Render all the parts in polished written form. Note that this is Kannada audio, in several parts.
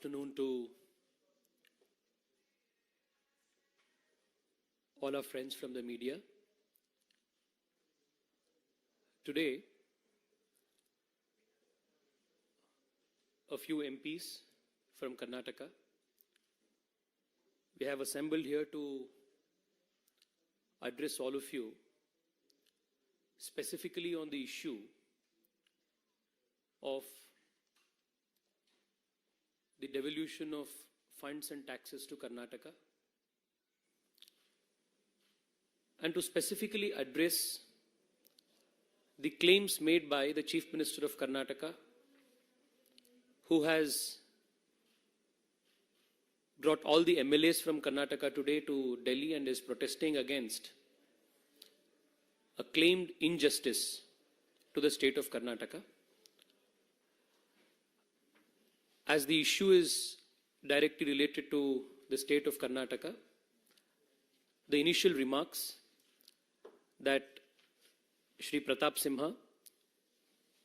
afternoon to all our friends from the media. Today, a few MPs from Karnataka, we have assembled here to address all of you specifically on the issue of the devolution of funds and taxes to Karnataka, and to specifically address the claims made by the Chief Minister of Karnataka, who has brought all the MLAs from Karnataka today to Delhi and is protesting against a claimed injustice to the state of Karnataka. As the issue is directly related to the state of Karnataka, the initial remarks that Shri Pratap Simha,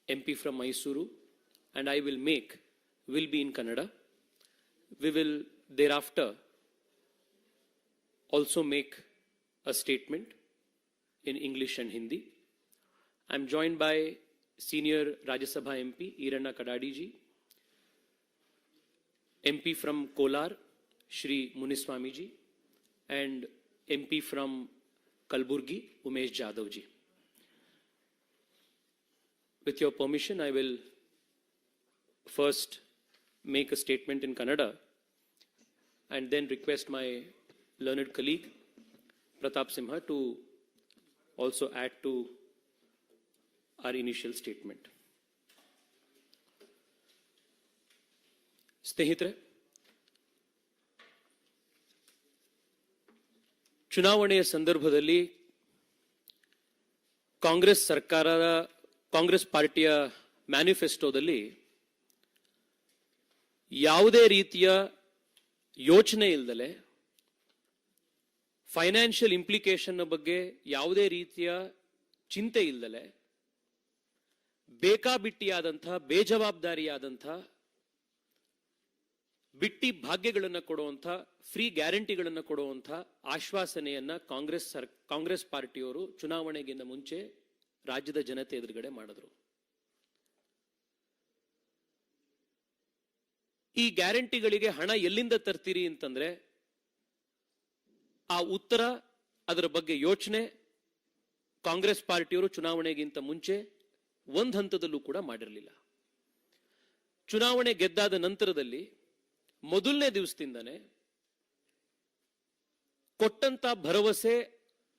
MP from Mysuru, and I will make will be in Kannada. We will thereafter also make a statement in English and Hindi. I am joined by Senior Rajya Sabha MP Iranna Kadadi ji, MP from Kolar, Shri Muniswamy ji, and MP from Kalburgi, Umesh Jadhav ji. With your permission, I will first make a statement in Kannada and then request my learned colleague Pratap Simha to also add to our initial statement. ಸ್ನೇಹಿತರೆ, ಚುನಾವಣೆಯ ಸಂದರ್ಭದಲ್ಲಿ ಕಾಂಗ್ರೆಸ್ ಪಾರ್ಟಿಯ ಮ್ಯಾನಿಫೆಸ್ಟೋದಲ್ಲಿ ಯಾವುದೇ ರೀತಿಯ ಯೋಚನೆ ಇಲ್ಲದಲೆ ಫೈನಾನ್ಷಿಯಲ್ ಇಂಪ್ಲಿಕೇಶನ್ ಬಗ್ಗೆ ಯಾವುದೇ ರೀತಿಯ ಚಿಂತೆ ಇಲ್ಲದಲೆ ಬೇಕಾಬಿಟ್ಟಿಯಾದಂಥ ಬೇಜವಾಬ್ದಾರಿಯಾದಂಥ ಬಿಟ್ಟಿ ಭಾಗ್ಯಗಳನ್ನು ಕೊಡುವಂಥ ಫ್ರೀ ಗ್ಯಾರಂಟಿಗಳನ್ನು ಕೊಡುವಂಥ ಆಶ್ವಾಸನೆಯನ್ನ ಕಾಂಗ್ರೆಸ್ ಪಾರ್ಟಿಯವರು ಚುನಾವಣೆಗಿಂತ ಮುಂಚೆ ರಾಜ್ಯದ ಜನತೆ ಎದುರುಗಡೆ ಮಾಡಿದ್ರು. ಈ ಗ್ಯಾರಂಟಿಗಳಿಗೆ ಹಣ ಎಲ್ಲಿಂದ ತರ್ತೀರಿ ಅಂತಂದ್ರೆ ಆ ಉತ್ತರ, ಅದರ ಬಗ್ಗೆ ಯೋಚನೆ ಕಾಂಗ್ರೆಸ್ ಪಾರ್ಟಿಯವರು ಚುನಾವಣೆಗಿಂತ ಮುಂಚೆ ಒಂದು ಹಂತದಲ್ಲೂ ಕೂಡ ಮಾಡಿರಲಿಲ್ಲ. ಚುನಾವಣೆ ಗೆದ್ದಾದ ನಂತರದಲ್ಲಿ ಮೊದಲನೇ ದಿವಸದಿಂದನೇ ಕೊಟ್ಟಂತ ಭರವಸೆ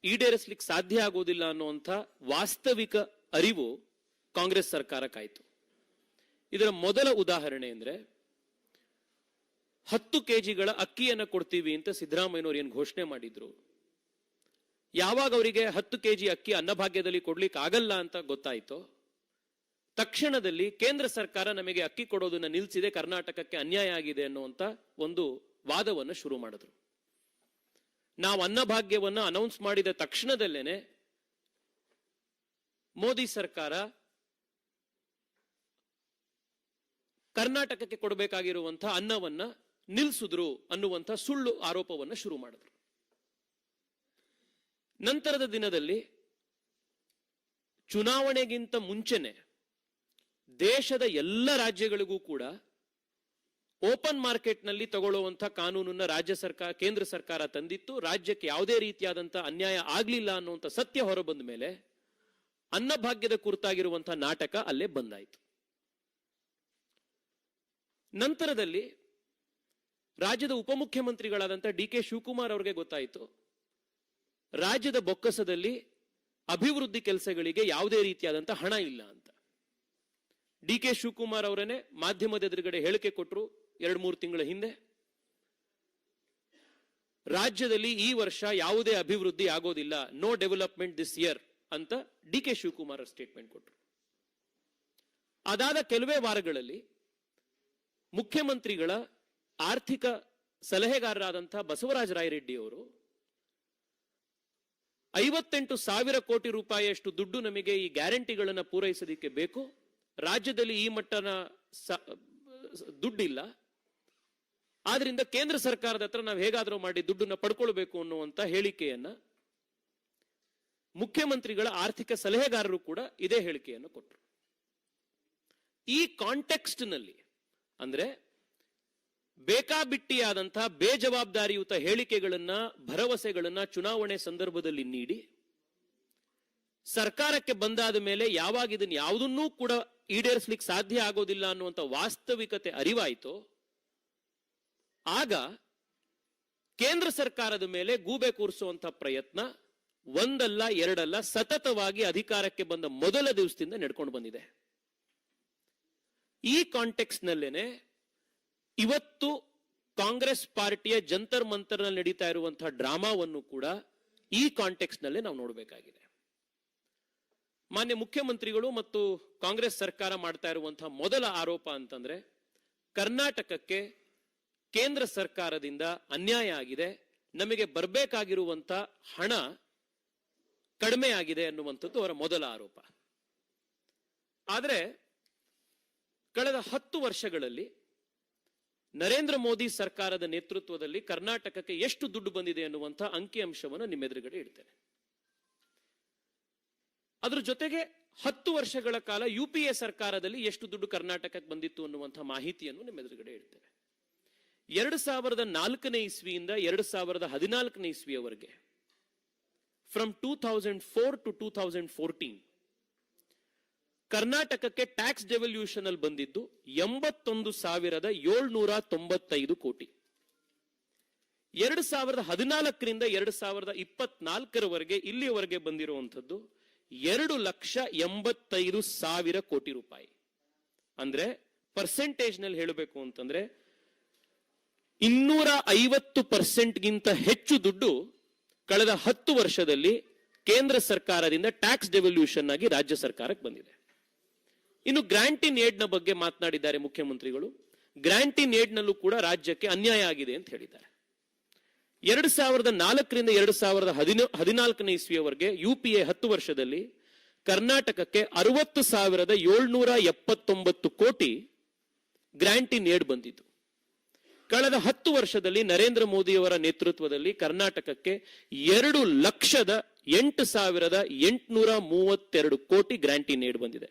ಈಡೇರಿಸಲಿಕ್ಕೆ ಸಾಧ್ಯ ಆಗೋದಿಲ್ಲ ಅನ್ನುವಂಥ ವಾಸ್ತವಿಕ ಅರಿವು ಕಾಂಗ್ರೆಸ್ ಸರ್ಕಾರಕ್ಕಾಯಿತು. ಇದರ ಮೊದಲ ಉದಾಹರಣೆ ಅಂದ್ರೆ 10 ಕೆಜಿಗಳ ಅಕ್ಕಿಯನ್ನು ಕೊಡ್ತೀವಿ ಅಂತ ಸಿದ್ದರಾಮಯ್ಯನವರು ಏನು ಘೋಷಣೆ ಮಾಡಿದ್ರು. ಯಾವಾಗ ಅವರಿಗೆ 10 ಕೆಜಿ ಅಕ್ಕಿ ಅನ್ನಭಾಗ್ಯದಲ್ಲಿ ಕೊಡ್ಲಿಕ್ಕೆ ಆಗಲ್ಲ ಅಂತ ಗೊತ್ತಾಯ್ತು, ತಕ್ಷಣದಲ್ಲಿ ಕೇಂದ್ರ ಸರ್ಕಾರ ನಮಗೆ ಅಕ್ಕಿ ಕೊಡೋದನ್ನ ನಿಲ್ಲಿಸಿದೆ, ಕರ್ನಾಟಕಕ್ಕೆ ಅನ್ಯಾಯ ಆಗಿದೆ ಅನ್ನುವಂತ ಒಂದು ವಾದವನ್ನು ಶುರು ಮಾಡಿದ್ರು. ನಾವು ಅನ್ನಭಾಗ್ಯವನ್ನ ಅನೌನ್ಸ್ ಮಾಡಿದ ತಕ್ಷಣದಲ್ಲೇನೆ ಮೋದಿ ಸರ್ಕಾರ ಕರ್ನಾಟಕಕ್ಕೆ ಕೊಡಬೇಕಾಗಿರುವಂತಹ ಅನ್ನವನ್ನ ನಿಲ್ಲಿಸಿದ್ರು ಅನ್ನುವಂಥ ಸುಳ್ಳು ಆರೋಪವನ್ನು ಶುರು ಮಾಡಿದ್ರು. ನಂತರದ ದಿನದಲ್ಲಿ ಚುನಾವಣೆಗಿಂತ ಮುಂಚೆನೆ ದೇಶದ ಎಲ್ಲ ರಾಜ್ಯಗಳಿಗೂ ಕೂಡ ಓಪನ್ ಮಾರ್ಕೆಟ್ ನಲ್ಲಿ ತಗೊಳ್ಳುವಂತ ಕಾನೂನನ್ನ ಕೇಂದ್ರ ಸರ್ಕಾರ ತಂದಿತ್ತು. ರಾಜ್ಯಕ್ಕೆ ಯಾವುದೇ ರೀತಿಯಾದಂತಹ ಅನ್ಯಾಯ ಆಗ್ಲಿಲ್ಲ ಅನ್ನುವಂಥ ಸತ್ಯ ಹೊರಬಂದ ಮೇಲೆ ಅನ್ನಭಾಗ್ಯದ ಕುರಿತಾಗಿರುವಂತಹ ನಾಟಕ ಅಲ್ಲೇ ಬಂದಾಯಿತು. ನಂತರದಲ್ಲಿ ರಾಜ್ಯದ ಉಪಮುಖ್ಯಮಂತ್ರಿಗಳಾದಂಥ ಡಿ.ಕೆ. ಶಿವಕುಮಾರ್ ಅವರಿಗೆ ಗೊತ್ತಾಯಿತು, ರಾಜ್ಯದ ಬೊಕ್ಕಸದಲ್ಲಿ ಅಭಿವೃದ್ಧಿ ಕೆಲಸಗಳಿಗೆ ಯಾವುದೇ ರೀತಿಯಾದಂತಹ ಹಣ ಇಲ್ಲ ಅಂತ. ಡಿ.ಕೆ. ಶಿವಕುಮಾರ್ ಅವರನ್ನೇ ಮಾಧ್ಯಮದ ಎದುರುಗಡೆ ಹೇಳಿಕೆ ಕೊಟ್ಟರು 2-3 ತಿಂಗಳ ಹಿಂದೆ. ರಾಜ್ಯದಲ್ಲಿ ಈ ವರ್ಷ ಯಾವುದೇ ಅಭಿವೃದ್ಧಿ ಆಗೋದಿಲ್ಲ, ನೋ ಡೆವಲಪ್ಮೆಂಟ್ ದಿಸ್ ಇಯರ್ ಅಂತ ಡಿ.ಕೆ. ಶಿವಕುಮಾರ್ ಸ್ಟೇಟ್ಮೆಂಟ್ ಕೊಟ್ಟರು. ಅದಾದ ಕೆಲವೇ ವಾರಗಳಲ್ಲಿ ಮುಖ್ಯಮಂತ್ರಿಗಳ ಆರ್ಥಿಕ ಸಲಹೆಗಾರರಾದಂತಹ ಬಸವರಾಜ ರಾಯರೆಡ್ಡಿ ಅವರು 58,000 ಕೋಟಿ ರೂಪಾಯಿಯಷ್ಟು ದುಡ್ಡು ನಮಗೆ ಈ ಗ್ಯಾರಂಟಿಗಳನ್ನು ಪೂರೈಸೋದಕ್ಕೆ ಬೇಕು, ರಾಜ್ಯದಲ್ಲಿ ಈ ಮಟ್ಟನ ದುಡ್ಡಿಲ್ಲ, ಆದ್ರಿಂದ ಕೇಂದ್ರ ಸರ್ಕಾರದ ಹತ್ರ ನಾವು ಹೇಗಾದ್ರೂ ಮಾಡಿ ದುಡ್ಡನ್ನ ಪಡ್ಕೊಳ್ಬೇಕು ಅನ್ನುವಂತ ಹೇಳಿಕೆಯನ್ನ ಮುಖ್ಯಮಂತ್ರಿಗಳ ಆರ್ಥಿಕ ಸಲಹೆಗಾರರು ಕೂಡ ಇದೇ ಹೇಳಿಕೆಯನ್ನು ಕೊಟ್ಟರು. ಈ ಕಾಂಟೆಕ್ಸ್ಟ್ ನಲ್ಲಿ ಅಂದ್ರೆ ಬೇಕಾಬಿಟ್ಟಿಯಾದಂತಹ ಬೇಜವಾಬ್ದಾರಿಯುತ ಹೇಳಿಕೆಗಳನ್ನ, ಭರವಸೆಗಳನ್ನ ಚುನಾವಣೆ ಸಂದರ್ಭದಲ್ಲಿ ನೀಡಿ ಸರ್ಕಾರಕ್ಕೆ ಬಂದಾದ ಮೇಲೆ ಯಾವಾಗ ಇದನ್ನು ಯಾವುದನ್ನೂ ಕೂಡ ಈಡೇರಿಸಲಿಕ್ಕೆ ಸಾಧ್ಯ ಆಗೋದಿಲ್ಲ ಅನ್ನುವಂಥ ವಾಸ್ತವಿಕತೆ ಅರಿವಾಯಿತು, ಆಗ ಕೇಂದ್ರ ಸರ್ಕಾರದ ಮೇಲೆ ಗೂಬೆ ಕೂರಿಸುವಂತ ಪ್ರಯತ್ನ ಒಂದಲ್ಲ ಎರಡಲ್ಲ ಸತತವಾಗಿ ಅಧಿಕಾರಕ್ಕೆ ಬಂದ ಮೊದಲ ದಿವಸದಿಂದ ನಡ್ಕೊಂಡು ಬಂದಿದೆ. ಈ ಕಾಂಟೆಕ್ಸ್ಟ್ ನಲ್ಲೇನೆ ಇವತ್ತು ಕಾಂಗ್ರೆಸ್ ಪಾರ್ಟಿಯ ಜಂತರ್ ಮಂತರ್ ನಲ್ಲಿ ನಡೀತಾ ಇರುವಂತಹ ಡ್ರಾಮಾವನ್ನು ಕೂಡ ಈ ಕಾಂಟೆಕ್ಸ್ಟ್ ನಲ್ಲೇ ನಾವು ನೋಡಬೇಕಾಗಿದೆ. ಮಾನ್ಯ ಮುಖ್ಯಮಂತ್ರಿಗಳು ಮತ್ತು ಕಾಂಗ್ರೆಸ್ ಸರ್ಕಾರ ಮಾಡ್ತಾ ಇರುವಂತಹ ಮೊದಲ ಆರೋಪ ಅಂತಂದ್ರೆ ಕರ್ನಾಟಕಕ್ಕೆ ಕೇಂದ್ರ ಸರ್ಕಾರದಿಂದ ಅನ್ಯಾಯ ಆಗಿದೆ, ನಮಗೆ ಬರಬೇಕಾಗಿರುವಂತ ಹಣ ಕಡಿಮೆ ಆಗಿದೆ ಅನ್ನುವಂಥದ್ದು ಅವರ ಮೊದಲ ಆರೋಪ. ಆದರೆ ಕಳೆದ 10 ವರ್ಷಗಳಲ್ಲಿ ನರೇಂದ್ರ ಮೋದಿ ಸರ್ಕಾರದ ನೇತೃತ್ವದಲ್ಲಿ ಕರ್ನಾಟಕಕ್ಕೆ ಎಷ್ಟು ದುಡ್ಡು ಬಂದಿದೆ ಅನ್ನುವಂಥ ಅಂಕಿಅಂಶವನ್ನು ನಿಮ್ಮೆದುರುಗಡೆ ಇಡ್ತೇನೆ. ಅದ್ರ ಜೊತೆಗೆ 10 ವರ್ಷಗಳ ಕಾಲ UPA ಸರ್ಕಾರದಲ್ಲಿ ಎಷ್ಟು ದುಡ್ಡು ಕರ್ನಾಟಕಕ್ಕೆ ಬಂದಿತ್ತು ಅನ್ನುವಂಥ ಮಾಹಿತಿಯನ್ನು ನಿಮ್ಮೆದುರುಗಡೆ ಇಡ್ತೇವೆ. 2004ನೇ ಇಸ್ವಿಯಿಂದ 2014ನೇ ಇಸ್ವಿಯವರೆಗೆ ಫ್ರಮ್ 2004 ಟು 2014 ಕರ್ನಾಟಕಕ್ಕೆ ಟ್ಯಾಕ್ಸ್ ಡೆವಲ್ಯೂಷನ್ ಅಲ್ಲಿ ಬಂದಿದ್ದು 81,795 ಕೋಟಿ. 2014ರಿಂದ 2024ರವರೆಗೆ ಇಲ್ಲಿಯವರೆಗೆ ಬಂದಿರುವಂಥದ್ದು 2,85,000 ಕೋಟಿ ರೂಪಾಯಿ. ಅಂದ್ರೆ ಪರ್ಸೆಂಟೇಜ್ ನಲ್ಲಿ ಹೇಳಬೇಕು ಅಂತಂದ್ರೆ 250%ಗಿಂತ ಹೆಚ್ಚು ದುಡ್ಡು ಕಳೆದ 10 ವರ್ಷದಲ್ಲಿ ಕೇಂದ್ರ ಸರ್ಕಾರದಿಂದ ಟ್ಯಾಕ್ಸ್ ಡೆವಲ್ಯೂಷನ್ ಆಗಿ ರಾಜ್ಯ ಸರ್ಕಾರಕ್ಕೆ ಬಂದಿದೆ. ಇನ್ನು ಗ್ರಾಂಟ್ ಇನ್ ಏಡ್ ನ ಬಗ್ಗೆ ಮಾತನಾಡಿದ್ದಾರೆ ಮುಖ್ಯಮಂತ್ರಿಗಳು. ಗ್ರಾಂಟ್ ಇನ್ ಏಡ್ ನಲ್ಲೂ ಕೂಡ ರಾಜ್ಯಕ್ಕೆ ಅನ್ಯಾಯ ಆಗಿದೆ ಅಂತ ಹೇಳಿದ್ದಾರೆ. 2004ರಿಂದ 2014ನೇ ಇಸ್ವಿಯವರೆಗೆ UPA 10 ವರ್ಷದಲ್ಲಿ ಕರ್ನಾಟಕಕ್ಕೆ 60,779 ಕೋಟಿ ಗ್ರಾಂಟ್ ಇನ್ ಏಡ್ ಬಂದಿತ್ತು. ಕಳೆದ 10 ವರ್ಷದಲ್ಲಿ ನರೇಂದ್ರ ಮೋದಿಯವರ ನೇತೃತ್ವದಲ್ಲಿ ಕರ್ನಾಟಕಕ್ಕೆ 2,08,832 ಕೋಟಿ ಗ್ರಾಂಟ್ ಇನ್ ಏಡ್ ಬಂದಿದೆ.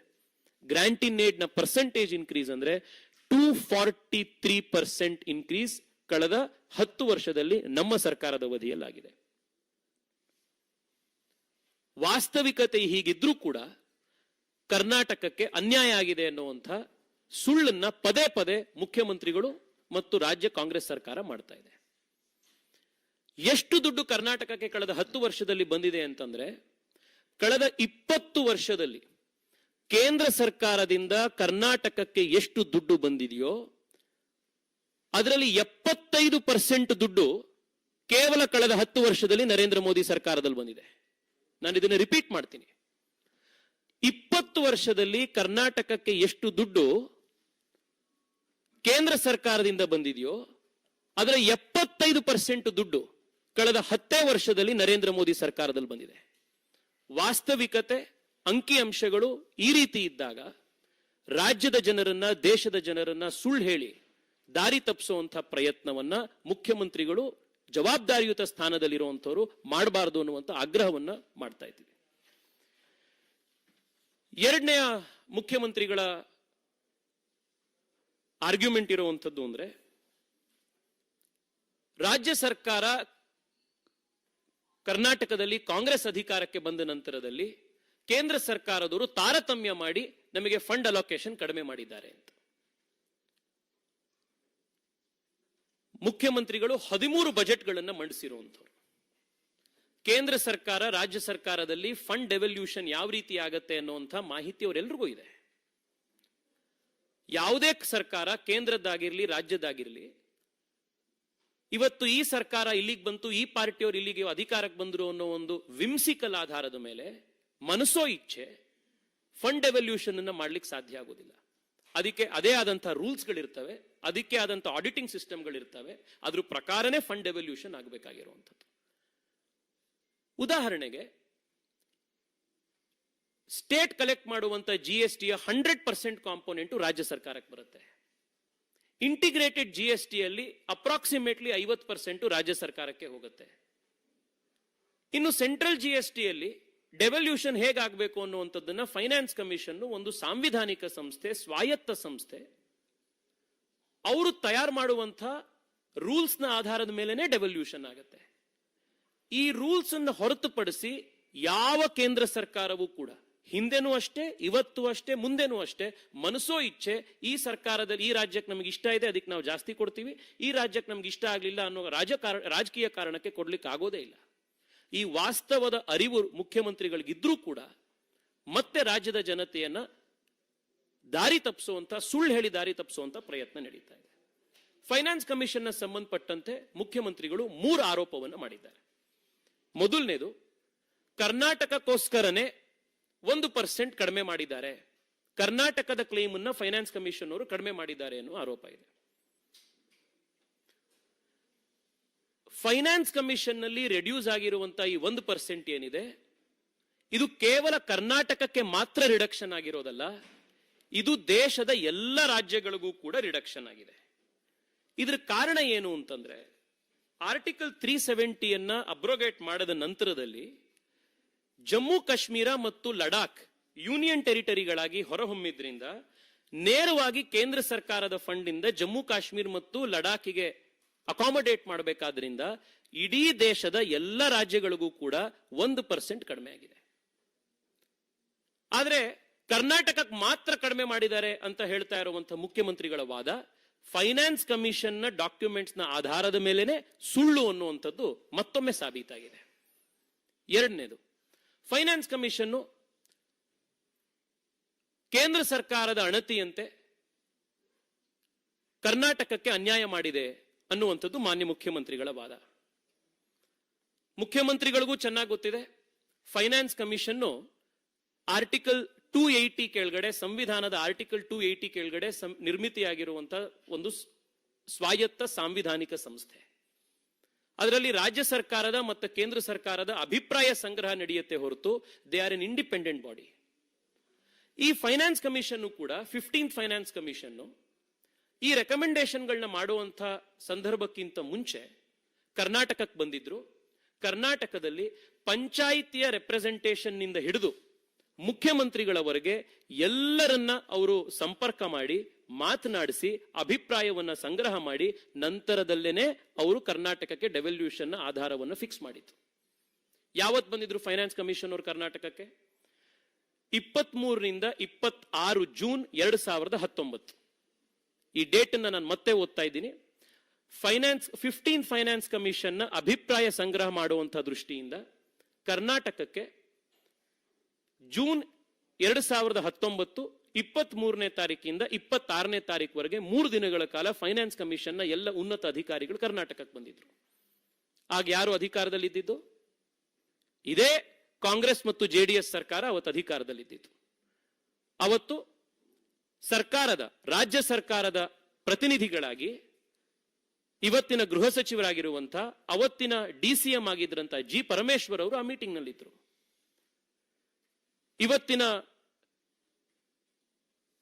ಗ್ರಾಂಟ್ ಇನ್ ಏಡ್ ನ ಪರ್ಸೆಂಟೇಜ್ ಇನ್ಕ್ರೀಸ್ ಅಂದ್ರೆ 243% ಇನ್ಕ್ರೀಸ್ ಕಳೆದ 10 ವರ್ಷದಲ್ಲಿ ನಮ್ಮ ಸರ್ಕಾರದ ಅವಧಿಯಲ್ಲಾಗಿದೆ. ವಾಸ್ತವಿಕತೆ ಹೀಗಿದ್ರೂ ಕೂಡ ಕರ್ನಾಟಕಕ್ಕೆ ಅನ್ಯಾಯ ಆಗಿದೆ ಅನ್ನುವಂಥ ಸುಳ್ಳನ್ನ ಪದೇ ಪದೇ ಮುಖ್ಯಮಂತ್ರಿಗಳು ಮತ್ತು ರಾಜ್ಯ ಕಾಂಗ್ರೆಸ್ ಸರ್ಕಾರ ಮಾಡ್ತಾ ಇದೆ. ಎಷ್ಟು ದುಡ್ಡು ಕರ್ನಾಟಕಕ್ಕೆ ಕಳೆದ 10 ವರ್ಷದಲ್ಲಿ ಬಂದಿದೆ ಅಂತಂದ್ರೆ ಕಳೆದ 20 ವರ್ಷದಲ್ಲಿ ಕೇಂದ್ರ ಸರ್ಕಾರದಿಂದ ಕರ್ನಾಟಕಕ್ಕೆ ಎಷ್ಟು ದುಡ್ಡು ಬಂದಿದೆಯೋ ಅದರಲ್ಲಿ 75% ದುಡ್ಡು ಕೇವಲ ಕಳೆದ 10 ವರ್ಷದಲ್ಲಿ ನರೇಂದ್ರ ಮೋದಿ ಸರ್ಕಾರದಲ್ಲಿ ಬಂದಿದೆ. ನಾನು ಇದನ್ನು ರಿಪೀಟ್ ಮಾಡ್ತೀನಿ. 20 ವರ್ಷದಲ್ಲಿ ಕರ್ನಾಟಕಕ್ಕೆ ಎಷ್ಟು ದುಡ್ಡು ಕೇಂದ್ರ ಸರ್ಕಾರದಿಂದ ಬಂದಿದೆಯೋ ಅದರ 75% ದುಡ್ಡು ಕಳೆದ 10 ವರ್ಷದಲ್ಲಿ ನರೇಂದ್ರ ಮೋದಿ ಸರ್ಕಾರದಲ್ಲಿ ಬಂದಿದೆ. ವಾಸ್ತವಿಕತೆ ಅಂಕಿಅಂಶಗಳು ಈ ರೀತಿ ಇದ್ದಾಗ ರಾಜ್ಯದ ಜನರನ್ನ, ದೇಶದ ಜನರನ್ನ ಸುಳ್ಳು ಹೇಳಿ ದಾರಿ ತಪ್ಪಿಸುವಂತ ಪ್ರಯತ್ನವನ್ನ ಮುಖ್ಯಮಂತ್ರಿಗಳು ಜವಾಬ್ದಾರಿಯುತ ಸ್ಥಾನದಲ್ಲಿರುವಂತವರು ಮಾಡಬಾರದು ಅನ್ನುವಂತ ಆಗ್ರಹವನ್ನ ಮಾಡ್ತಾ ಇದ್ದೀವಿ. ಎರಡನೆಯ ಮುಖ್ಯಮಂತ್ರಿಗಳ ಆರ್ಗ್ಯುಮೆಂಟ್ ಇರುವಂತದ್ದು ಅಂದ್ರೆ ರಾಜ್ಯ ಸರ್ಕಾರ ಕರ್ನಾಟಕದಲ್ಲಿ ಕಾಂಗ್ರೆಸ್ ಅಧಿಕಾರಕ್ಕೆ ಬಂದ ನಂತರದಲ್ಲಿ ಕೇಂದ್ರ ಸರ್ಕಾರದವರು ತಾರತಮ್ಯ ಮಾಡಿ ನಮಗೆ ಫಂಡ್ ಅಲೋಕೇಶನ್ ಕಡಿಮೆ ಮಾಡಿದ್ದಾರೆ ಅಂತ. ಮುಖ್ಯಮಂತ್ರಿಗಳು 13 ಬಜೆಟ್ಗಳನ್ನು ಮಂಡಿಸಿರುವಂತವರು. ಕೇಂದ್ರ ಸರ್ಕಾರ ರಾಜ್ಯ ಸರ್ಕಾರದಲ್ಲಿ ಫಂಡ್ ಡೆವಲ್ಯೂಷನ್ ಯಾವ ರೀತಿ ಆಗತ್ತೆ ಅನ್ನುವಂಥ ಮಾಹಿತಿ ಅವರೆಲ್ಲರಿಗೂ ಇದೆ. ಯಾವುದೇ ಸರ್ಕಾರ ಕೇಂದ್ರದ್ದಾಗಿರ್ಲಿ ರಾಜ್ಯದ್ದಾಗಿರ್ಲಿ, ಇವತ್ತು ಈ ಸರ್ಕಾರ ಇಲ್ಲಿಗೆ ಬಂತು, ಈ ಪಾರ್ಟಿಯವರು ಇಲ್ಲಿಗೆ ಅಧಿಕಾರಕ್ಕೆ ಬಂದ್ರು ಅನ್ನೋ ಒಂದು ವಿಮ್ಸಿಕಲ್ ಆಧಾರದ ಮೇಲೆ ಮನಸೋ ಇಚ್ಛೆ ಫಂಡ್ ಡೆವಲ್ಯೂಷನ್ ಅನ್ನ ಮಾಡ್ಲಿಕ್ಕೆ ಸಾಧ್ಯ ಆಗೋದಿಲ್ಲ. ಅದಕ್ಕೆ ಅದೇ ಆದಂತಹ ರೂಲ್ಸ್ ಗಳಿರ್ತವೆ, ಅದಕ್ಕೆ ಆದಂತ ಆಡಿಟಿಂಗ್ ಸಿಸ್ಟಮ್ಗಳಿರ್ತವೆ, ಅದ್ರ ಪ್ರಕಾರನೇ ಫಂಡ್ ಡೆವಲ್ಯೂಷನ್ ಆಗಬೇಕಾಗಿರುವಂಥದ್ದು. ಉದಾಹರಣೆಗೆ ಸ್ಟೇಟ್ ಕಲೆಕ್ಟ್ ಮಾಡುವಂತ GSTಯ 100% ಕಾಂಪೋನೆಂಟ್ ರಾಜ್ಯ ಸರ್ಕಾರಕ್ಕೆ ಬರುತ್ತೆ. ಇಂಟಿಗ್ರೇಟೆಡ್ GST ಅಲ್ಲಿ ಅಪ್ರಾಕ್ಸಿಮೇಟ್ಲಿ 50% ರಾಜ್ಯ ಸರ್ಕಾರಕ್ಕೆ ಹೋಗುತ್ತೆ. ಇನ್ನು ಸೆಂಟ್ರಲ್ GST ಅಲ್ಲಿ ಡೆವಲ್ಯೂಷನ್ ಹೇಗಾಗಬೇಕು ಅನ್ನುವಂಥದ್ದನ್ನ ಫೈನಾನ್ಸ್ ಕಮಿಷನ್ ಒಂದು ಸಾಂವಿಧಾನಿಕ ಸಂಸ್ಥೆ, ಸ್ವಾಯತ್ತ ಸಂಸ್ಥೆ, ಅವರು ತಯಾರು ಮಾಡುವಂಥ ರೂಲ್ಸ್ ನ ಆಧಾರದ ಮೇಲೆನೆ ಡೆವಲ್ಯೂಷನ್ ಆಗುತ್ತೆ. ಈ ರೂಲ್ಸ್ ಅನ್ನು ಹೊರತುಪಡಿಸಿ ಯಾವ ಕೇಂದ್ರ ಸರ್ಕಾರವೂ ಕೂಡ ಹಿಂದೆನೂ ಅಷ್ಟೇ, ಇವತ್ತು ಅಷ್ಟೇ, ಮುಂದೆನೂ ಅಷ್ಟೇ ಮನಸೋ ಇಚ್ಛೆ ಈ ಸರ್ಕಾರದಲ್ಲಿ ಈ ರಾಜ್ಯಕ್ಕೆ ನಮ್ಗೆ ಇಷ್ಟ ಇದೆ ಅದಕ್ಕೆ ನಾವು ಜಾಸ್ತಿ ಕೊಡ್ತೀವಿ, ಈ ರಾಜ್ಯಕ್ಕೆ ನಮ್ಗೆ ಇಷ್ಟ ಆಗಲಿಲ್ಲ ಅನ್ನೋ ರಾಜಕೀಯ ಕಾರಣಕ್ಕೆ ಕೊಡ್ಲಿಕ್ಕೆ ಆಗೋದೇ ಇಲ್ಲ. ಈ ವಾಸ್ತವದ ಅರಿವು ಮುಖ್ಯಮಂತ್ರಿಗಳಿಗಿದ್ರೂ ಕೂಡ ಮತ್ತೆ ರಾಜ್ಯದ ಜನತೆಯನ್ನ ದಾರಿ ತಪ್ಪಿಸುವಂತ, ಸುಳ್ಳು ಹೇಳಿ ದಾರಿ ತಪ್ಪಿಸುವಂತ ಪ್ರಯತ್ನ ನಡೀತಾ ಇದೆ. ಫೈನಾನ್ಸ್ ಕಮಿಷನ್ ಸಂಬಂಧಪಟ್ಟಂತೆ ಮುಖ್ಯಮಂತ್ರಿಗಳು 3 ಆರೋಪವನ್ನು ಮಾಡಿದ್ದಾರೆ. ಮೊದಲನೇದು, ಕರ್ನಾಟಕಕ್ಕೋಸ್ಕರನೇ 1% ಕಡಿಮೆ ಮಾಡಿದ್ದಾರೆ. ಕರ್ನಾಟಕದ ಕ್ಲೇಮ್ ಅನ್ನ ಫೈನಾನ್ಸ್ ಕಮಿಷನ್ ಅವರು ಕಡಿಮೆ ಮಾಡಿದ್ದಾರೆ ಅನ್ನೋ ಆರೋಪ ಇದೆ. ಫೈನಾನ್ಸ್ ಕಮಿಷನ್ ನಲ್ಲಿ ರೆಡ್ಯೂಸ್ ಆಗಿರುವಂತಹ ಈ 1% ಏನಿದೆ, ಇದು ಕೇವಲ ಕರ್ನಾಟಕಕ್ಕೆ ಮಾತ್ರ ರಿಡಕ್ಷನ್ ಆಗಿರೋದಲ್ಲ, ಇದು ದೇಶದ ಎಲ್ಲ ರಾಜ್ಯಗಳಿಗೂ ಕೂಡ ರಿಡಕ್ಷನ್ ಆಗಿದೆ. ಇದರ ಕಾರಣ ಏನು ಅಂತಂದ್ರೆ, ಆರ್ಟಿಕಲ್ 370 ಅಬ್ರೋಗೇಟ್ ಮಾಡದ ನಂತರದಲ್ಲಿ ಜಮ್ಮು ಕಾಶ್ಮೀರ ಮತ್ತು ಲಡಾಖ್ ಯೂನಿಯನ್ ಟೆರಿಟರಿಗಳಾಗಿ ಹೊರಹೊಮ್ಮಿದ್ರಿಂದ ನೇರವಾಗಿ ಕೇಂದ್ರ ಸರ್ಕಾರದ ಫಂಡ್ ಇಂದ ಜಮ್ಮು ಕಾಶ್ಮೀರ ಮತ್ತು ಲಡಾಖ್ಗೆ ಅಕಾಮಡೇಟ್ ಮಾಡಬೇಕಾದ್ರಿಂದ ಇಡೀ ದೇಶದ ಎಲ್ಲ ರಾಜ್ಯಗಳಿಗೂ ಕೂಡ 1% ಕಡಿಮೆ ಆಗಿದೆ. ಆದ್ರೆ ಕರ್ನಾಟಕಕ್ಕೆ ಮಾತ್ರ ಕಡಿಮೆ ಮಾಡಿದ್ದಾರೆ ಅಂತ ಹೇಳ್ತಾ ಇರುವಂತಹ ಮುಖ್ಯಮಂತ್ರಿಗಳ ವಾದ ಫೈನಾನ್ಸ್ ಕಮಿಷನ್ ನ ಡಾಕ್ಯುಮೆಂಟ್ಸ್ ನ ಆಧಾರದ ಮೇಲೆನೆ ಸುಳ್ಳು ಅನ್ನುವಂಥದ್ದು ಮತ್ತೊಮ್ಮೆ ಸಾಬೀತಾಗಿದೆ. ಎರಡನೇದು, ಫೈನಾನ್ಸ್ ಕಮಿಷನ್ ಕೇಂದ್ರ ಸರ್ಕಾರದ ಅಣತಿಯಂತೆ ಕರ್ನಾಟಕಕ್ಕೆ ಅನ್ಯಾಯ ಮಾಡಿದೆ ಅನ್ನುವಂಥದ್ದು ಮಾನ್ಯ ಮುಖ್ಯಮಂತ್ರಿಗಳ ವಾದ. ಮುಖ್ಯಮಂತ್ರಿಗಳಿಗೂ ಚೆನ್ನಾಗಿ ಗೊತ್ತಿದೆ, ಫೈನಾನ್ಸ್ ಕಮಿಷನ್ ಆರ್ಟಿಕಲ್ 280 ಕೆಳಗಡೆ, ಸಂವಿಧಾನದ ಆರ್ಟಿಕಲ್ 280 ಕೆಳಗಡೆ ನಿರ್ಮಿತಿಯಾಗಿರುವಂತಹ ಒಂದು ಸ್ವಾಯತ್ತ ಸಾಂವಿಧಾನಿಕ ಸಂಸ್ಥೆ. ಅದರಲ್ಲಿ ರಾಜ್ಯ ಸರ್ಕಾರದ ಮತ್ತು ಕೇಂದ್ರ ಸರ್ಕಾರದ ಅಭಿಪ್ರಾಯ ಸಂಗ್ರಹ ನಡೆಯುತ್ತೆ ಹೊರತು they are N independent body. ಈ ಫೈನಾನ್ಸ್ ಕಮಿಷನ್ ಕೂಡ 15th ಫೈನಾನ್ಸ್ ಕಮಿಷನ್ ಈ ರೆಕಮೆಂಡೇಶನ್ಗಳನ್ನ ಮಾಡುವಂತ ಸಂದರ್ಭಕ್ಕಿಂತ ಮುಂಚೆ ಕರ್ನಾಟಕಕ್ಕೆ ಬಂದಿದ್ರು. ಕರ್ನಾಟಕದಲ್ಲಿ ಪಂಚಾಯಿತಿಯ ರೆಪ್ರೆಸೆಂಟೇಷನ್ ನಿಂದ ಹಿಡಿದು ಮುಖ್ಯಮಂತ್ರಿಗಳವರೆಗೆ ಎಲ್ಲರನ್ನ ಅವರು ಸಂಪರ್ಕ ಮಾಡಿ ಮಾತನಾಡಿಸಿ ಅಭಿಪ್ರಾಯವನ್ನ ಸಂಗ್ರಹ ಮಾಡಿ ನಂತರದಲ್ಲೇನೆ ಅವರು ಕರ್ನಾಟಕಕ್ಕೆ ಡೆವಲ್ಯೂಷನ್ ಆಧಾರವನ್ನು ಫಿಕ್ಸ್ ಮಾಡಿದ್ರು. ಯಾವತ್ ಬಂದಿದ್ರು ಫೈನಾನ್ಸ್ ಕಮಿಷನ್ ಅವರು ಕರ್ನಾಟಕಕ್ಕೆ? 23ರಿಂದ 26 ಜೂನ್ 2019. ಈ ಡೇಟ್ ಅನ್ನ ನಾನು ಮತ್ತೆ ಓದ್ತಾ ಇದ್ದೀನಿ. 15th ಫೈನಾನ್ಸ್ ಕಮಿಷನ್ ನ ಅಭಿಪ್ರಾಯ ಸಂಗ್ರಹ ಮಾಡುವಂತಹ ದೃಷ್ಟಿಯಿಂದ ಕರ್ನಾಟಕಕ್ಕೆ ಜೂನ್ 2019 23ನೇ ತಾರೀಕಿಂದ 26ನೇ ತಾರೀಕುವರೆಗೆ 3 ದಿನಗಳ ಕಾಲ ಫೈನಾನ್ಸ್ ಕಮಿಷನ್ ನ ಎಲ್ಲ ಉನ್ನತ ಅಧಿಕಾರಿಗಳು ಕರ್ನಾಟಕಕ್ಕೆ ಬಂದಿದ್ರು. ಆಗ ಯಾರು ಅಧಿಕಾರದಲ್ಲಿದ್ದು? ಇದೇ ಕಾಂಗ್ರೆಸ್ ಮತ್ತು JDS ಸರ್ಕಾರ ಅವತ್ತು ಅಧಿಕಾರದಲ್ಲಿದ್ದು. ಅವತ್ತು ಸರ್ಕಾರದ, ರಾಜ್ಯ ಸರ್ಕಾರದ ಪ್ರತಿನಿಧಿಗಳಾಗಿ ಇವತ್ತಿನ ಗೃಹ ಸಚಿವರಾಗಿರುವಂತಹ, ಅವತ್ತಿನ DCM ಆಗಿದ್ರಂತ G. ಪರಮೇಶ್ವರ್ ಅವರು ಆ ಮೀಟಿಂಗ್ ನಲ್ಲಿದ್ರು. ಇವತ್ತಿನ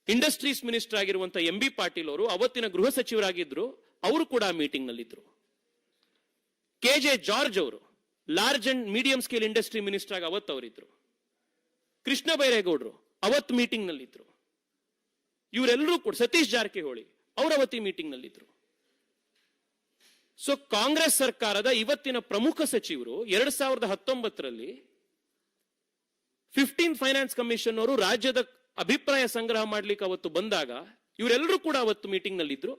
ಇಂಡಸ್ಟ್ರೀಸ್ ಮಿನಿಸ್ಟರ್ ಆಗಿರುವಂತಹ MB ಪಾಟೀಲ್ ಅವರು ಅವತ್ತಿನ ಗೃಹ ಸಚಿವರಾಗಿದ್ರು, ಅವರು ಕೂಡ ಆ ಮೀಟಿಂಗ್ ನಲ್ಲಿದ್ರು. KJ ಜಾರ್ಜ್ ಅವರು large and medium scale industry minister ಆಗಿ ಅವತ್ತು ಅವರಿದ್ರು. ಕೃಷ್ಣ ಬೈರೇಗೌಡರು ಅವತ್ತು ಮೀಟಿಂಗ್ ನಲ್ಲಿದ್ರು. ಇವರೆಲ್ಲರೂ ಕೂಡ, ಸತೀಶ್ ಜಾರಕಿಹೊಳಿ ಅವರು ಅವತ್ತಿ ಮೀಟಿಂಗ್ ನಲ್ಲಿದ್ರು. ಸೊ ಕಾಂಗ್ರೆಸ್ ಸರ್ಕಾರದ ಇವತ್ತಿನ ಪ್ರಮುಖ ಸಚಿವರು 2019ರಲ್ಲಿ 15th ಫೈನಾನ್ಸ್ ಕಮಿಷನ್ ಅವರು ರಾಜ್ಯದ ಅಭಿಪ್ರಾಯ ಸಂಗ್ರಹ ಮಾಡ್ಲಿಕ್ಕೆ ಅವತ್ತು ಬಂದಾಗ ಇವರೆಲ್ಲರೂ ಕೂಡ ಅವತ್ತು ಮೀಟಿಂಗ್ ನಲ್ಲಿದ್ರು.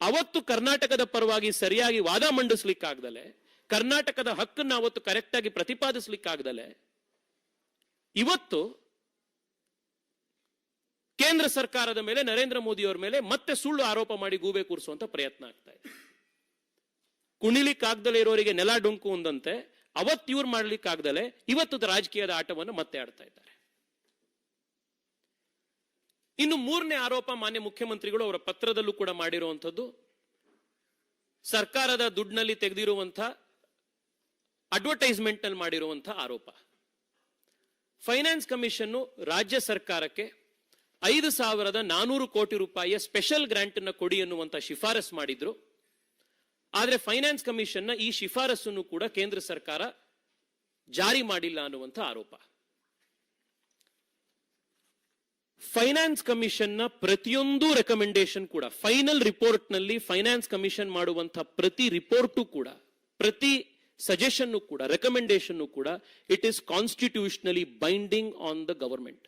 ಅವತ್ತು ಕರ್ನಾಟಕದ ಪರವಾಗಿ ಸರಿಯಾಗಿ ವಾದ ಮಂಡಿಸ್ಲಿಕ್ಕಾಗ್ದಲೆ, ಕರ್ನಾಟಕದ ಹಕ್ಕನ್ನು ಅವತ್ತು ಕರೆಕ್ಟ್ ಆಗಿ ಪ್ರತಿಪಾದಿಸ್ಲಿಕ್ಕಾಗ್ದಲೆ, ಇವತ್ತು ಕೇಂದ್ರ ಸರ್ಕಾರದ ಮೇಲೆ, ನರೇಂದ್ರ ಮೋದಿ ಅವರ ಮೇಲೆ ಮತ್ತೆ ಸುಳ್ಳು ಆರೋಪ ಮಾಡಿ ಗೂಬೆ ಕೂರಿಸುವಂತ ಪ್ರಯತ್ನ ಆಗ್ತಾ ಇದೆ. ಕುಣಿಲಿಕ್ಕಾಗ್ದಲೇ ಇರೋರಿಗೆ ನೆಲ ಡೊಂಕು ಅಂದಂತೆ ಅವತ್ತು ಇವ್ರು ಮಾಡ್ಲಿಕ್ಕಾಗ್ದಲೆ ಇವತ್ತು ರಾಜಕೀಯದ ಆಟವನ್ನು ಮತ್ತೆ ಆಡ್ತಾ ಇದ್ದಾರೆ. ಇನ್ನು 3ನೇ ಆರೋಪ ಮಾನ್ಯ ಮುಖ್ಯಮಂತ್ರಿಗಳು ಅವರ ಪತ್ರದಲ್ಲೂ ಕೂಡ ಮಾಡಿರುವಂತದ್ದು, ಸರ್ಕಾರದ ದುಡ್ಡಿನಲ್ಲಿ ತೆಗೆದಿರುವಂತಹ ಅಡ್ವರ್ಟೈಸ್ಮೆಂಟ್ ನಲ್ಲಿ ಮಾಡಿರುವಂತಹ ಆರೋಪ. ಫೈನಾನ್ಸ್ ಕಮಿಷನ್ ರಾಜ್ಯ ಸರ್ಕಾರಕ್ಕೆ 5,400 ಕೋಟಿ ರೂಪಾಯಿಯ ಸ್ಪೆಷಲ್ ಗ್ರಾಂಟ್ ಅನ್ನು ಕೊಡಿ ಅನ್ನುವಂತ ಶಿಫಾರಸ್ ಮಾಡಿದ್ರು. ಆದ್ರೆ ಫೈನಾನ್ಸ್ ಕಮಿಷನ್ ನ ಈ ಶಿಫಾರಸನ್ನು ಕೂಡ ಕೇಂದ್ರ ಸರ್ಕಾರ ಜಾರಿ ಮಾಡಿಲ್ಲ ಅನ್ನುವಂತ ಆರೋಪ. ಫೈನಾನ್ಸ್ ಕಮಿಷನ್ ನ ಪ್ರತಿಯೊಂದು ರೆಕಮೆಂಡೇಶನ್ ಕೂಡ ಫೈನಲ್ ರಿಪೋರ್ಟ್ ನಲ್ಲಿ ಫೈನಾನ್ಸ್ ಕಮಿಷನ್ ಮಾಡುವಂತಹ ಪ್ರತಿ ರಿಪೋರ್ಟು ಕೂಡ, ಪ್ರತಿ ಸಜೆಷನ್ ಕೂಡ, ರೆಕಮೆಂಡೇಶನ್ ಕೂಡ it is constitutionally binding on the government.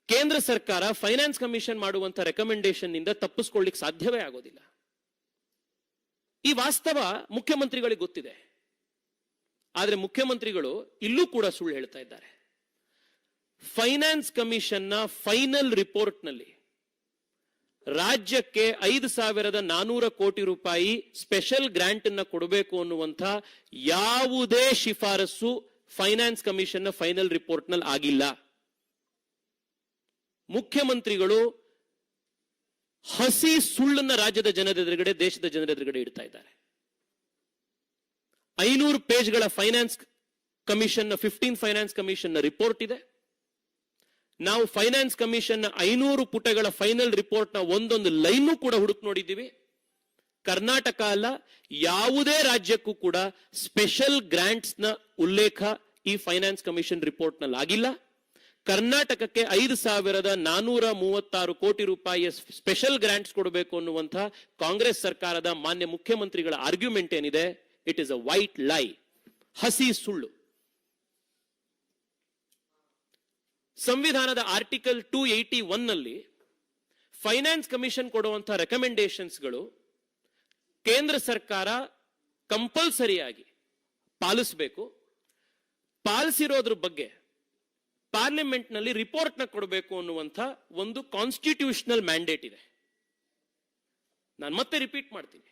ಕೇಂದ್ರ ಸರ್ಕಾರ ಫೈನಾನ್ಸ್ ಕಮಿಷನ್ ಮಾಡುವಂತಹ ರೆಕಮೆಂಡೇಶನ್ ನಿಂದ ತಪ್ಪಿಸ್ಕೊಳ್ಳಿಕ್ಕೆ ಸಾಧ್ಯವೇ ಆಗೋದಿಲ್ಲ. ಈ ವಾಸ್ತವ ಮುಖ್ಯಮಂತ್ರಿಗಳಿಗೆ ಗೊತ್ತಿದೆ. ಆದ್ರೆ ಮುಖ್ಯಮಂತ್ರಿಗಳು ಇಲ್ಲೂ ಕೂಡ ಸುಳ್ಳು ಹೇಳ್ತಾ ಇದ್ದಾರೆ. ಫೈನಾನ್ಸ್ ಕಮಿಷನ್ ನ ಫೈನಲ್ ರಿಪೋರ್ಟ್ ನಲ್ಲಿ ರಾಜ್ಯಕ್ಕೆ 5,400 ಕೋಟಿ ರೂಪಾಯಿ ಸ್ಪೆಷಲ್ ಗ್ರಾಂಟ್ ಅನ್ನ ಕೊಡಬೇಕು ಅನ್ನುವಂಥ ಯಾವುದೇ ಶಿಫಾರಸು ಫೈನಾನ್ಸ್ ಕಮಿಷನ್ ನ ಫೈನಲ್ ರಿಪೋರ್ಟ್ ನಲ್ಲಿ ಆಗಿಲ್ಲ. ಮುಖ್ಯಮಂತ್ರಿಗಳು ಹಸಿ ಸುಳ್ಳನ್ನ ರಾಜ್ಯದ ಜನರ ಎದುರುಗಡೆ, ದೇಶದ ಜನರ ಎದುರುಗಡೆ ಇಡ್ತಾ ಇದ್ದಾರೆ. 500 ಪೇಜ್ಗಳ ಫೈನಾನ್ಸ್ ಕಮಿಷನ್ 15 ಫೈನಾನ್ಸ್ ಕಮಿಷನ್ ನ ರಿಪೋರ್ಟ್ ಇದೆ. ನಾವು ಫೈನಾನ್ಸ್ ಕಮಿಷನ್ ನ 500 ಪುಟಗಳ ಫೈನಲ್ ರಿಪೋರ್ಟ್ ನ ಒಂದೊಂದು ಲೈನ್ ಕೂಡ ಹುಡುಕ್ ನೋಡಿದ್ದೀವಿ. ಕರ್ನಾಟಕ ಅಲ್ಲ, ಯಾವುದೇ ರಾಜ್ಯಕ್ಕೂ ಕೂಡ ಸ್ಪೆಷಲ್ ಗ್ರಾಂಟ್ಸ್ ನ ಉಲ್ಲೇಖ ಈ ಫೈನಾನ್ಸ್ ಕಮಿಷನ್ ರಿಪೋರ್ಟ್ ನಲ್ಲಿ ಆಗಿಲ್ಲ. ಕರ್ನಾಟಕಕ್ಕೆ 5,436 ಕೋಟಿ ರೂಪಾಯಿಯ ಸ್ಪೆಷಲ್ ಗ್ರಾಂಟ್ಸ್ ಕೊಡಬೇಕು ಅನ್ನುವಂಥ ಕಾಂಗ್ರೆಸ್ ಸರ್ಕಾರದ ಮಾನ್ಯ ಮುಖ್ಯಮಂತ್ರಿಗಳ ಆರ್ಗ್ಯುಮೆಂಟ್ ಏನಿದೆ, ಇಟ್ ಇಸ್ ಅ ವೈಟ್ ಲೈ, ಹಸಿ ಸುಳ್ಳು. ಸಂವಿಧಾನದ ಆರ್ಟಿಕಲ್ 281 ನಲ್ಲಿ ಫೈನಾನ್ಸ್ ಕಮಿಷನ್ ಕೊಡುವಂತಹ ರೆಕಮೆಂಡೇಶನ್ಸ್ಗಳು ಕೇಂದ್ರ ಸರ್ಕಾರ ಕಂಪಲ್ಸರಿಯಾಗಿ ಪಾಲಿಸಬೇಕು. ಪಾಲಿಸಿರೋದ್ರ ಬಗ್ಗೆ ಪಾರ್ಲಿಮೆಂಟ್ ನಲ್ಲಿ ರಿಪೋರ್ಟ್ ನ ಕೊಡಬೇಕು ಅನ್ನುವಂಥ ಒಂದು ಕಾನ್ಸ್ಟಿಟ್ಯೂಷನಲ್ ಮ್ಯಾಂಡೇಟ್ ಇದೆ. ನಾನು ಮತ್ತೆ ರಿಪೀಟ್ ಮಾಡ್ತೀನಿ.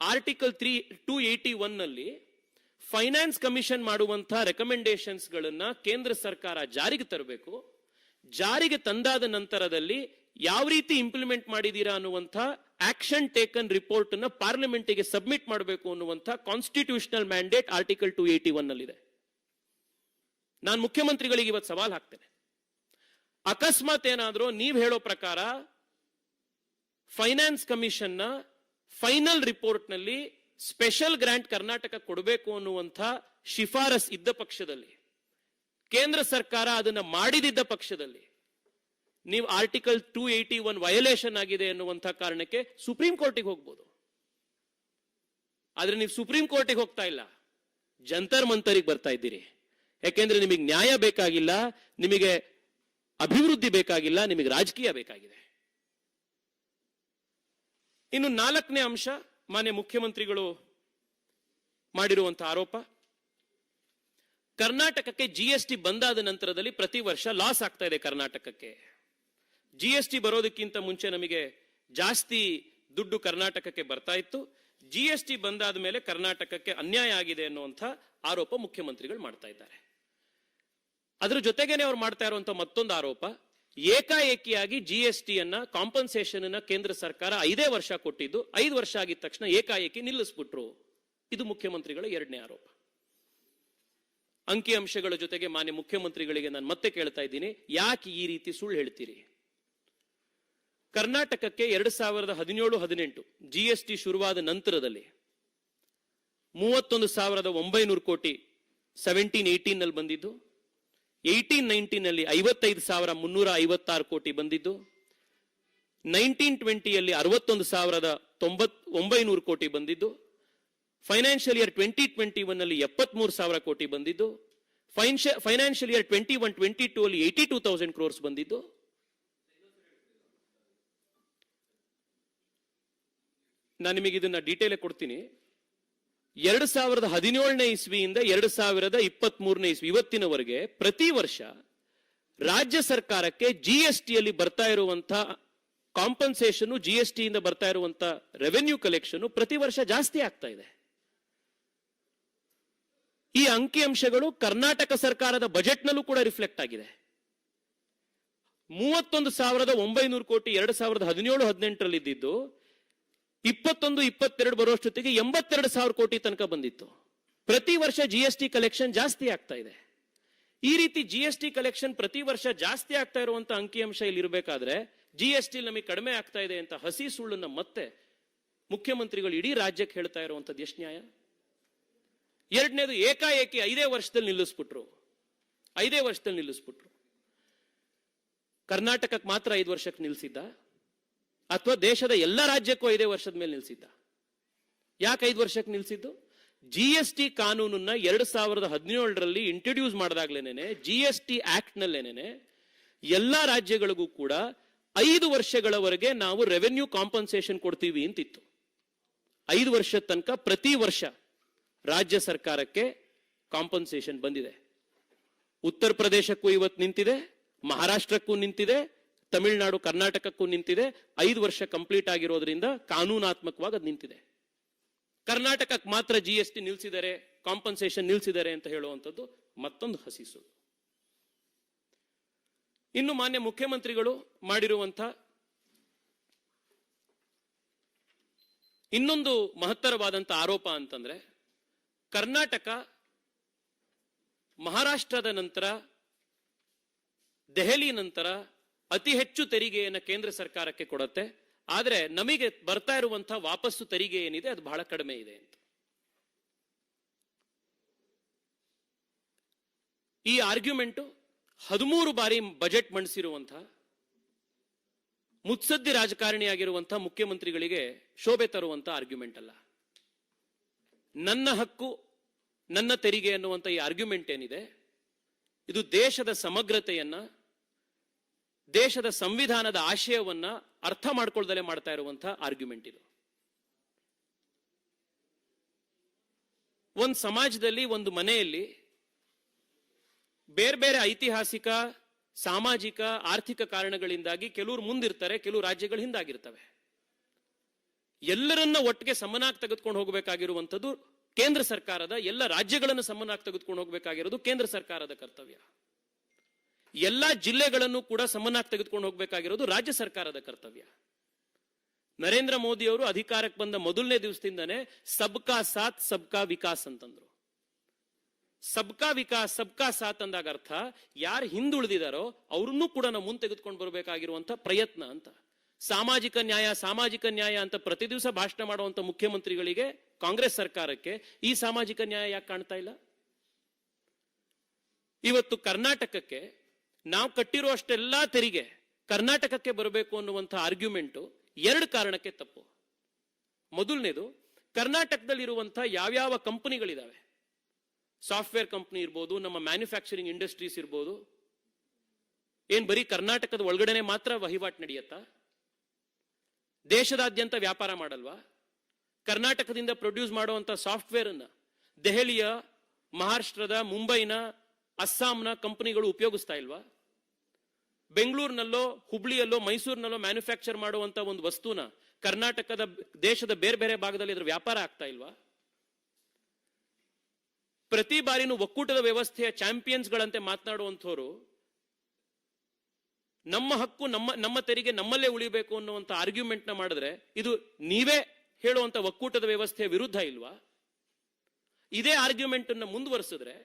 ಆರ್ಟಿಕಲ್ 281 ನಲ್ಲಿ ಫೈನಾನ್ಸ್ ಕಮಿಷನ್ ಮಾಡುವಂತಹ ರೆಕಮೆಂಡೇಶನ್ಸ್ ಗಳನ್ನ ಕೇಂದ್ರ ಸರ್ಕಾರ ಜಾರಿಗೆ ತರಬೇಕು. ಜಾರಿಗೆ ತಂದಾದ ನಂತರದಲ್ಲಿ ಯಾವ ರೀತಿ ಇಂಪ್ಲಿಮೆಂಟ್ ಮಾಡಿದೀರಾ ಅನ್ನುವಂಥ ಆಕ್ಷನ್ ಟೇಕನ್ ರಿಪೋರ್ಟ್ ಅನ್ನ ಪಾರ್ಲಿಮೆಂಟ್ಗೆ ಸಬ್ಮಿಟ್ ಮಾಡಬೇಕು ಅನ್ನುವಂಥ ಕಾನ್ಸ್ಟಿಟ್ಯೂಷನಲ್ ಮ್ಯಾಂಡೇಟ್ ಆರ್ಟಿಕಲ್ 281 ನಲ್ಲಿದೆ. ನಾನು ಮುಖ್ಯಮಂತ್ರಿಗಳಿಗೆ ಇವತ್ತು ಸವಾಲ್ ಹಾಕ್ತೇನೆ. ಅಕಸ್ಮಾತ್ ಏನಾದ್ರೂ ನೀವು ಹೇಳೋ ಪ್ರಕಾರ ಫೈನಾನ್ಸ್ ಕಮಿಷನ್ ನ ಫೈನಲ್ ರಿಪೋರ್ಟ್ ನಲ್ಲಿ ಸ್ಪೆಷಲ್ ಗ್ರಾಂಟ್ ಕರ್ನಾಟಕ ಕೊಡಬೇಕು ಅನ್ನುವಂಥ ಶಿಫಾರಸ್ ಇದ್ದ ಪಕ್ಷದಲ್ಲಿ, ಕೇಂದ್ರ ಸರ್ಕಾರ ಅದನ್ನ ಮಾಡಿದಿದ್ದ ಪಕ್ಷದಲ್ಲಿ, ನೀವು ಆರ್ಟಿಕಲ್ 281 ವಯೋಲೇಷನ್ ಆಗಿದೆ ಅನ್ನುವಂಥ ಕಾರಣಕ್ಕೆ ಸುಪ್ರೀಂ ಕೋರ್ಟಿಗೆ ಹೋಗ್ಬೋದು. ಆದ್ರೆ ನೀವು ಸುಪ್ರೀಂ ಕೋರ್ಟಿಗೆ ಹೋಗ್ತಾ ಇಲ್ಲ, ಜಂತರ್ ಮಂತರಿಗೆ ಬರ್ತಾ ಇದ್ದೀರಿ. ಯಾಕೆಂದ್ರೆ ನಿಮಗೆ ನ್ಯಾಯ ಬೇಕಾಗಿಲ್ಲ, ನಿಮಗೆ ಅಭಿವೃದ್ಧಿ ಬೇಕಾಗಿಲ್ಲ, ನಿಮಗೆ ರಾಜಕೀಯ ಬೇಕಾಗಿದೆ. ಇನ್ನು 4ನೇ ಅಂಶ, ಮಾನ್ಯ ಮುಖ್ಯಮಂತ್ರಿಗಳು ಮಾಡಿರುವಂತಹ ಆರೋಪ, ಕರ್ನಾಟಕಕ್ಕೆ GST ಬಂದಾದ ನಂತರದಲ್ಲಿ ಪ್ರತಿ ವರ್ಷ ಲಾಸ್ ಆಗ್ತಾ ಇದೆ ಕರ್ನಾಟಕಕ್ಕೆ. GST ಬರೋದಕ್ಕಿಂತ ಮುಂಚೆ ನಮಗೆ ಜಾಸ್ತಿ ದುಡ್ಡು ಕರ್ನಾಟಕಕ್ಕೆ ಬರ್ತಾ ಇತ್ತು. GST ಬಂದಾದ ಮೇಲೆ ಕರ್ನಾಟಕಕ್ಕೆ ಅನ್ಯಾಯ ಆಗಿದೆ ಅನ್ನುವಂಥ ಆರೋಪ ಮುಖ್ಯಮಂತ್ರಿಗಳು ಮಾಡ್ತಾ ಇದ್ದಾರೆ. ಅದರ ಜೊತೆಗೇನೆ ಅವ್ರು ಮಾಡ್ತಾ ಇರುವಂತ ಮತ್ತೊಂದು ಆರೋಪ, ಏಕಾಏಕಿಯಾಗಿ GST ಅನ್ನ ಕಾಂಪನ್ಸೇಷನ್ ಅನ್ನ ಕೇಂದ್ರ ಸರ್ಕಾರ 5 ವರ್ಷ ಕೊಟ್ಟಿದ್ದು 5 ವರ್ಷ ಆಗಿದ ತಕ್ಷಣ ಏಕಾಏಕಿ ನಿಲ್ಲಿಸ್ಬಿಟ್ರು. ಇದು ಮುಖ್ಯಮಂತ್ರಿಗಳ 2ನೇ ಆರೋಪ. ಅಂಕಿಅಂಶಗಳ ಜೊತೆಗೆ ಮಾನ್ಯ ಮುಖ್ಯಮಂತ್ರಿಗಳಿಗೆ ನಾನು ಮತ್ತೆ ಕೇಳ್ತಾ ಇದ್ದೀನಿ, ಯಾಕೆ ಈ ರೀತಿ ಸುಳ್ಳು ಹೇಳ್ತೀರಿ? ಕರ್ನಾಟಕಕ್ಕೆ 2017-18 GST ಶುರುವಾದ ನಂತರದಲ್ಲಿ 31,900 ಕೋಟಿ 17-18 ನಲ್ಲಿ ಬಂದಿದ್ದು, 18-19 ನಲ್ಲಿ 55,356 ಕೋಟಿ ಬಂದಿದ್ದು, 19-20 61,900 ಕೋಟಿ ಬಂದಿದ್ದು, ಫೈನಾನ್ಷಿಯಲ್ ಇಯರ್ 2021 ನಲ್ಲಿ 73,000 ಕೋಟಿ ಬಂದಿದ್ದು, ಫೈನಾನ್ಷಿಯಲ್ ಇಯರ್ 21-22 ಅಲ್ಲಿ 82,000 ಕ್ರೋರ್ಸ್ ಬಂದಿದ್ದು. ನಾನು ನಿಮಗೆ ಇದನ್ನ ಡೀಟೇಲ್ ಕೊಡ್ತೀನಿ. 2017ನೇ ಇಸ್ವಿಯಿಂದ 2023ನೇ ಇಸ್ವಿ ಇವತ್ತಿನವರೆಗೆ ಪ್ರತಿ ವರ್ಷ ರಾಜ್ಯ ಸರ್ಕಾರಕ್ಕೆ GST ಅಲ್ಲಿ ಬರ್ತಾ ಇರುವಂತಹ ಕಾಂಪನ್ಸೇಷನ್, GST ಇಂದ ಬರ್ತಾ ಇರುವಂತಹ ರೆವೆನ್ಯೂ ಕಲೆಕ್ಷನ್ ಪ್ರತಿ ವರ್ಷ ಜಾಸ್ತಿ ಆಗ್ತಾ ಇದೆ. ಈ ಅಂಕಿಅಂಶಗಳು ಕರ್ನಾಟಕ ಸರ್ಕಾರದ ಬಜೆಟ್ ನಲ್ಲೂ ಕೂಡ ರಿಫ್ಲೆಕ್ಟ್ ಆಗಿದೆ. 31,900 ಕೋಟಿ 2017-18 ಇದ್ದಿದ್ದು 21-22 ಬರುವಷ್ಟೊತ್ತಿಗೆ 82,000 ಕೋಟಿ ತನಕ ಬಂದಿತ್ತು. ಪ್ರತಿ ವರ್ಷ GST ಕಲೆಕ್ಷನ್ ಜಾಸ್ತಿ ಆಗ್ತಾ ಇದೆ. ಈ ರೀತಿ ಜಿಎಸ್ಟಿ ಕಲೆಕ್ಷನ್ ಪ್ರತಿ ವರ್ಷ ಜಾಸ್ತಿ ಆಗ್ತಾ ಇರುವಂತ ಅಂಕಿಅಂಶ ಇಲ್ಲಿ ಇರಬೇಕಾದ್ರೆ ಜಿಎಸ್ಟಿ ನಮಗೆ ಕಡಿಮೆ ಆಗ್ತಾ ಇದೆ ಅಂತ ಹಸಿ ಸುಳ್ಳನ್ನ ಮತ್ತೆ ಮುಖ್ಯಮಂತ್ರಿಗಳು ಇಡೀ ರಾಜ್ಯಕ್ಕೆ ಹೇಳ್ತಾ ಇರುವಂತದ್ದು ಎಷ್ಟು ನ್ಯಾಯ? ಎರಡನೇದು, ಏಕಾಏಕಿ 5 ವರ್ಷದಲ್ಲಿ ನಿಲ್ಲಿಸ್ಬಿಟ್ರು. 5 ವರ್ಷದಲ್ಲಿ ನಿಲ್ಲಿಸ್ಬಿಟ್ರು. ಕರ್ನಾಟಕಕ್ಕೆ ಮಾತ್ರ 5 ವರ್ಷಕ್ಕೆ ನಿಲ್ಲಿಸಿದ್ದ ಅಥವಾ ದೇಶದ ಎಲ್ಲ ರಾಜ್ಯಕ್ಕೂ 5 ವರ್ಷದ ಮೇಲೆ ನಿಲ್ಲಿಸಿದ್ದ? ಯಾಕೆ 5 ವರ್ಷಕ್ಕೆ ನಿಲ್ಲಿಸಿದ್ದು? ಜಿಎಸ್ಟಿ ಕಾನೂನನ್ನ 2017ರಲ್ಲಿ ಇಂಟ್ರೊಡ್ಯೂಸ್ ಮಾಡಿದಾಗ್ಲೇನೆ ಜಿಎಸ್ಟಿ ಆಕ್ಟ್ ನಲ್ಲೇನೆ ಎಲ್ಲಾ ರಾಜ್ಯಗಳಿಗೂ ಕೂಡ 5 ವರ್ಷಗಳವರೆಗೆ ನಾವು ರೆವೆನ್ಯೂ ಕಾಂಪನ್ಸೇಷನ್ ಕೊಡ್ತೀವಿ ಅಂತಿತ್ತು. 5 ವರ್ಷದ ತನಕ ಪ್ರತಿ ವರ್ಷ ರಾಜ್ಯ ಸರ್ಕಾರಕ್ಕೆ ಕಾಂಪನ್ಸೇಷನ್ ಬಂದಿದೆ. ಉತ್ತರ ಪ್ರದೇಶಕ್ಕೂ ಇವತ್ತು ನಿಂತಿದೆ, ಮಹಾರಾಷ್ಟ್ರಕ್ಕೂ ನಿಂತಿದೆ, ತಮಿಳುನಾಡು ಕರ್ನಾಟಕಕ್ಕೂ ನಿಂತಿದೆ. 5 ವರ್ಷ ಕಂಪ್ಲೀಟ್ ಆಗಿರೋದ್ರಿಂದ ಕಾನೂನಾತ್ಮಕವಾಗಿ ಅದು ನಿಂತಿದೆ. ಕರ್ನಾಟಕಕ್ಕೆ ಮಾತ್ರ ಜಿಎಸ್ಟಿ ನಿಲ್ಲಿಸಿದರೆ, ಕಾಂಪನ್ಸೇಷನ್ ನಿಲ್ಲಿಸಿದರೆ ಅಂತ ಹೇಳುವಂಥದ್ದು ಮತ್ತೊಂದು ಹಸಿ ಸುಳ್ಳು. ಇನ್ನು ಮಾನ್ಯ ಮುಖ್ಯಮಂತ್ರಿಗಳು ಮಾಡಿರುವಂತ ಇನ್ನೊಂದು ಮಹತ್ತರವಾದಂತ ಆರೋಪ ಅಂತಂದ್ರೆ, ಕರ್ನಾಟಕ ಮಹಾರಾಷ್ಟ್ರದ ನಂತರ, ದೆಹಲಿ ನಂತರ ಅತಿ ಹೆಚ್ಚು ತೆರಿಗೆಯನ್ನು ಕೇಂದ್ರ ಸರ್ಕಾರಕ್ಕೆ ಕೊಡುತ್ತೆ. ಆದ್ರೆ ನಮಗೆ ಬರ್ತಾ ಇರುವಂತಹ ವಾಪಸ್ಸು ತೆರಿಗೆ ಏನಿದೆ ಅದು ಬಹಳ ಕಡಿಮೆ ಇದೆ ಅಂತ. ಈ ಆರ್ಗ್ಯುಮೆಂಟ್ 13 ಬಾರಿ ಬಜೆಟ್ ಮಂಡಿಸಿರುವಂತಹ ಮುತ್ಸದ್ದಿ ರಾಜಕಾರಣಿಯಾಗಿರುವಂತಹ ಮುಖ್ಯಮಂತ್ರಿಗಳಿಗೆ ಶೋಭೆ ತರುವಂತಹ ಆರ್ಗ್ಯುಮೆಂಟ್ ಅಲ್ಲ. ನನ್ನ ಹಕ್ಕು ನನ್ನ ತೆರಿಗೆ ಅನ್ನುವಂಥ ಈ ಆರ್ಗ್ಯುಮೆಂಟ್ ಏನಿದೆ, ಇದು ದೇಶದ ಸಮಗ್ರತೆಯನ್ನ, ದೇಶದ ಸಂವಿಧಾನದ ಆಶಯವನ್ನ ಅರ್ಥ ಮಾಡ್ಕೊಳ್ದಲೇ ಮಾಡ್ತಾ ಇರುವಂತಹ ಆರ್ಗ್ಯುಮೆಂಟ್ ಇದು. ಒಂದು ಸಮಾಜದಲ್ಲಿ, ಒಂದು ಮನೆಯಲ್ಲಿ ಬೇರೆ ಬೇರೆ ಐತಿಹಾಸಿಕ, ಸಾಮಾಜಿಕ, ಆರ್ಥಿಕ ಕಾರಣಗಳಿಂದಾಗಿ ಕೆಲವರು ಮುಂದಿರ್ತಾರೆ, ಕೆಲವು ರಾಜ್ಯಗಳು ಹಿಂದಾಗಿರ್ತವೆ. ಎಲ್ಲರನ್ನ ಒಟ್ಟಿಗೆ ಸಮನಾಗಿ ತೆಗೆದುಕೊಂಡು ಹೋಗಬೇಕಾಗಿರುವಂಥದ್ದು ಕೇಂದ್ರ ಸರ್ಕಾರದ, ಎಲ್ಲ ರಾಜ್ಯಗಳನ್ನು ಸಮನಾಗಿ ತೆಗೆದುಕೊಂಡು ಹೋಗಬೇಕಾಗಿರೋದು ಕೇಂದ್ರ ಸರ್ಕಾರದ ಕರ್ತವ್ಯ. ಎಲ್ಲಾ ಜಿಲ್ಲೆಗಳನ್ನು ಕೂಡ ಸಮನಾಗಿ ತೆಗೆದುಕೊಂಡು ಹೋಗಬೇಕಾಗಿರೋದು ರಾಜ್ಯ ಸರ್ಕಾರದ ಕರ್ತವ್ಯ. ನರೇಂದ್ರ ಮೋದಿ ಅವರು ಅಧಿಕಾರಕ್ಕೆ ಬಂದ ಮೊದಲನೇ ದಿವಸದಿಂದನೇ ಸಬ್ಕಾ ಸಾಥ್ ಸಬ್ಕಾ ವಿಕಾಸ್ ಅಂತಂದ್ರು. ಸಬ್ಕಾ ವಿಕಾಸ್ ಸಬ್ಕಾ ಸಾಥ್ ಅಂದಾಗ ಅರ್ಥ ಯಾರು ಹಿಂದುಳಿದಿದಾರೋ ಅವ್ರನ್ನೂ ಕೂಡ ನಾವು ಮುಂದೆ ತೆಗೆದುಕೊಂಡು ಬರಬೇಕಾಗಿರುವಂತ ಪ್ರಯತ್ನ ಅಂತ. ಸಾಮಾಜಿಕ ನ್ಯಾಯ, ಸಾಮಾಜಿಕ ನ್ಯಾಯ ಅಂತ ಪ್ರತಿ ದಿವಸ ಭಾಷಣ ಮಾಡುವಂತ ಮುಖ್ಯಮಂತ್ರಿಗಳಿಗೆ, ಕಾಂಗ್ರೆಸ್ ಸರ್ಕಾರಕ್ಕೆ ಈ ಸಾಮಾಜಿಕ ನ್ಯಾಯ ಯಾಕೆ ಕಾಣ್ತಾ ಇಲ್ಲ? ಇವತ್ತು ಕರ್ನಾಟಕಕ್ಕೆ ನಾವು ಕಟ್ಟಿರೋ ಅಷ್ಟೆಲ್ಲಾ ತೆರಿಗೆ ಕರ್ನಾಟಕಕ್ಕೆ ಬರಬೇಕು ಅನ್ನುವಂಥ ಆರ್ಗ್ಯುಮೆಂಟ್ 2 ಕಾರಣಕ್ಕೆ ತಪ್ಪು. ಮೊದಲನೇದು, ಕರ್ನಾಟಕದಲ್ಲಿರುವಂತಹ ಯಾವ್ಯಾವ ಕಂಪನಿಗಳಿದಾವೆ, ಸಾಫ್ಟ್ವೇರ್ ಕಂಪನಿ ಇರ್ಬೋದು, ನಮ್ಮ ಮ್ಯಾನುಫ್ಯಾಕ್ಚರಿಂಗ್ ಇಂಡಸ್ಟ್ರೀಸ್ ಇರ್ಬೋದು, ಏನ್ ಬರೀ ಕರ್ನಾಟಕದ ಒಳಗಡೆನೆ ಮಾತ್ರ ವಹಿವಾಟು ನಡೆಯುತ್ತಾ? ದೇಶದಾದ್ಯಂತ ವ್ಯಾಪಾರ ಮಾಡಲ್ವಾ? ಕರ್ನಾಟಕದಿಂದ ಪ್ರೊಡ್ಯೂಸ್ ಮಾಡುವಂತ ಸಾಫ್ಟ್ವೇರ್ ಅನ್ನ ದೆಹಲಿಯ, ಮಹಾರಾಷ್ಟ್ರದ, ಮುಂಬೈನ, ಅಸ್ಸಾಂನ ಕಂಪನಿಗಳು ಉಪಯೋಗಿಸ್ತಾ ಇಲ್ವಾ? ಬೆಂಗಳೂರಿನಲ್ಲೋ, ಹುಬ್ಳಿಯಲ್ಲೋ, ಮೈಸೂರಿನಲ್ಲೋ ಮ್ಯಾನುಫ್ಯಾಕ್ಚರ್ ಮಾಡುವಂತ ಒಂದು ವಸ್ತುನ ಕರ್ನಾಟಕದ, ದೇಶದ ಬೇರೆ ಬೇರೆ ಭಾಗದಲ್ಲಿ ಇದ್ರ ವ್ಯಾಪಾರ ಆಗ್ತಾ ಇಲ್ವಾ? ಪ್ರತಿ ಬಾರಿನೂ ಒಕ್ಕೂಟದ ವ್ಯವಸ್ಥೆಯ ಚಾಂಪಿಯನ್ಸ್ ಗಳಂತೆ ಮಾತನಾಡುವಂಥವ್ರು ನಮ್ಮ ಹಕ್ಕು, ನಮ್ಮ ತೆರಿಗೆ ನಮ್ಮಲ್ಲೇ ಉಳಿಬೇಕು ಅನ್ನುವಂಥ ಆರ್ಗ್ಯುಮೆಂಟ್ ನ ಮಾಡಿದ್ರೆ ಇದು ನೀವೇ ಹೇಳುವಂತ ಒಕ್ಕೂಟದ ವ್ಯವಸ್ಥೆಯ ವಿರುದ್ಧ ಇಲ್ವಾ? ಇದೇ ಆರ್ಗ್ಯುಮೆಂಟ್ ಅನ್ನು ಮುಂದುವರಿಸಿದ್ರೆ,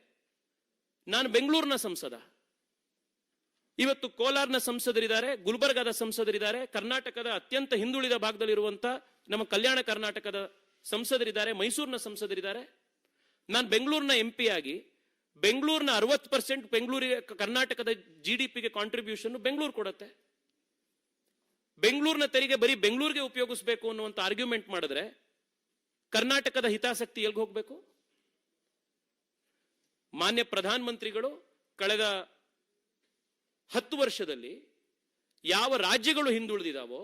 ನಾನು ಬೆಂಗಳೂರಿನ ಸಂಸದ, ಇವತ್ತು ಕೋಲಾರ್ನ ಸಂಸದರಿದ್ದಾರೆ, ಗುಲ್ಬರ್ಗಾದ ಸಂಸದರಿದ್ದಾರೆ, ಕರ್ನಾಟಕದ ಅತ್ಯಂತ ಹಿಂದುಳಿದ ಭಾಗದಲ್ಲಿರುವಂತ ನಮ್ಮ ಕಲ್ಯಾಣ ಕರ್ನಾಟಕದ ಸಂಸದರಿದ್ದಾರೆ, ಮೈಸೂರಿನ ಸಂಸದರಿದ್ದಾರೆ. ನಾನು ಬೆಂಗಳೂರಿನ ಎಂಪಿ ಆಗಿ ಬೆಂಗಳೂರಿನ 60% ಬೆಂಗಳೂರಿಗೆ, ಕರ್ನಾಟಕದ GDPಗೆ ಕಾಂಟ್ರಿಬ್ಯೂಷನ್ ಬೆಂಗಳೂರು ಕೊಡುತ್ತೆ. ಬೆಂಗಳೂರಿನ ತೆರಿಗೆ ಬರೀ ಬೆಂಗಳೂರಿಗೆ ಉಪಯೋಗಿಸಬೇಕು ಅನ್ನುವಂತ ಆರ್ಗ್ಯುಮೆಂಟ್ ಮಾಡಿದ್ರೆ ಕರ್ನಾಟಕದ ಹಿತಾಸಕ್ತಿ ಎಲ್ಗೆ ಹೋಗ್ಬೇಕು? ಮಾನ್ಯ ಪ್ರಧಾನ ಮಂತ್ರಿಗಳು ಕಳೆದ 10 ವರ್ಷದಲ್ಲಿ ಯಾವ ರಾಜ್ಯಗಳು ಹಿಂದುಳಿದಿದಾವೋ,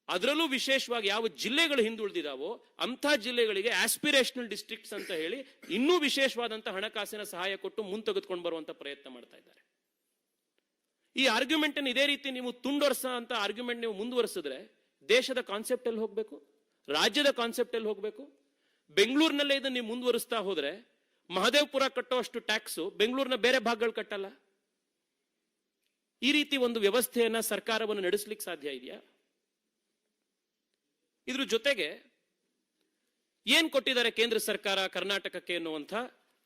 ಅದರಲ್ಲೂ ವಿಶೇಷವಾಗಿ ಯಾವ ಜಿಲ್ಲೆಗಳು ಹಿಂದುಳಿದಿದಾವೋ ಅಂಥ ಜಿಲ್ಲೆಗಳಿಗೆ ಆಸ್ಪಿರೇಷನಲ್ ಡಿಸ್ಟ್ರಿಕ್ಟ್ಸ್ ಅಂತ ಹೇಳಿ ಇನ್ನೂ ವಿಶೇಷವಾದಂತಹ ಹಣಕಾಸಿನ ಸಹಾಯ ಕೊಟ್ಟು ಮುಂದೆ ತೆಗೆದುಕೊಂಡು ಬರುವಂತ ಪ್ರಯತ್ನ ಮಾಡ್ತಾ ಇದ್ದಾರೆ. ಈ ಆರ್ಗ್ಯುಮೆಂಟ್ ಅನ್ನು ಇದೇ ರೀತಿ ನೀವು ತುಂಡೊರ್ಸ ಅಂತ ಆರ್ಗ್ಯುಮೆಂಟ್ ನೀವು ಮುಂದುವರಿಸಿದ್ರೆ ದೇಶದ ಕಾನ್ಸೆಪ್ಟ್ ಎಲ್ಲಿ ಹೋಗ್ಬೇಕು? ರಾಜ್ಯದ ಕಾನ್ಸೆಪ್ಟ್ ಎಲ್ಲಿ ಹೋಗ್ಬೇಕು? ಬೆಂಗಳೂರಿನಲ್ಲೇ ಇದನ್ನು ನೀವು ಮುಂದುವರಿಸ್ತಾ ಹೋದ್ರೆ ಮಹದೇವಪುರ ಕಟ್ಟೋಷ್ಟು ಟ್ಯಾಕ್ಸ್ ಬೆಂಗಳೂರಿನ ಬೇರೆ ಭಾಗಗಳು ಕಟ್ಟಲ್ಲ. ಈ ರೀತಿ ಒಂದು ವ್ಯವಸ್ಥೆಯನ್ನ ಸರ್ಕಾರವನ್ನು ನಡೆಸಲಿಕ್ಕೆ ಸಾಧ್ಯ ಇದೆಯಾ? ಇದ್ರ ಜೊತೆಗೆ ಏನ್ ಕೊಟ್ಟಿದ್ದಾರೆ ಕೇಂದ್ರ ಸರ್ಕಾರ ಕರ್ನಾಟಕಕ್ಕೆ ಅನ್ನುವಂಥ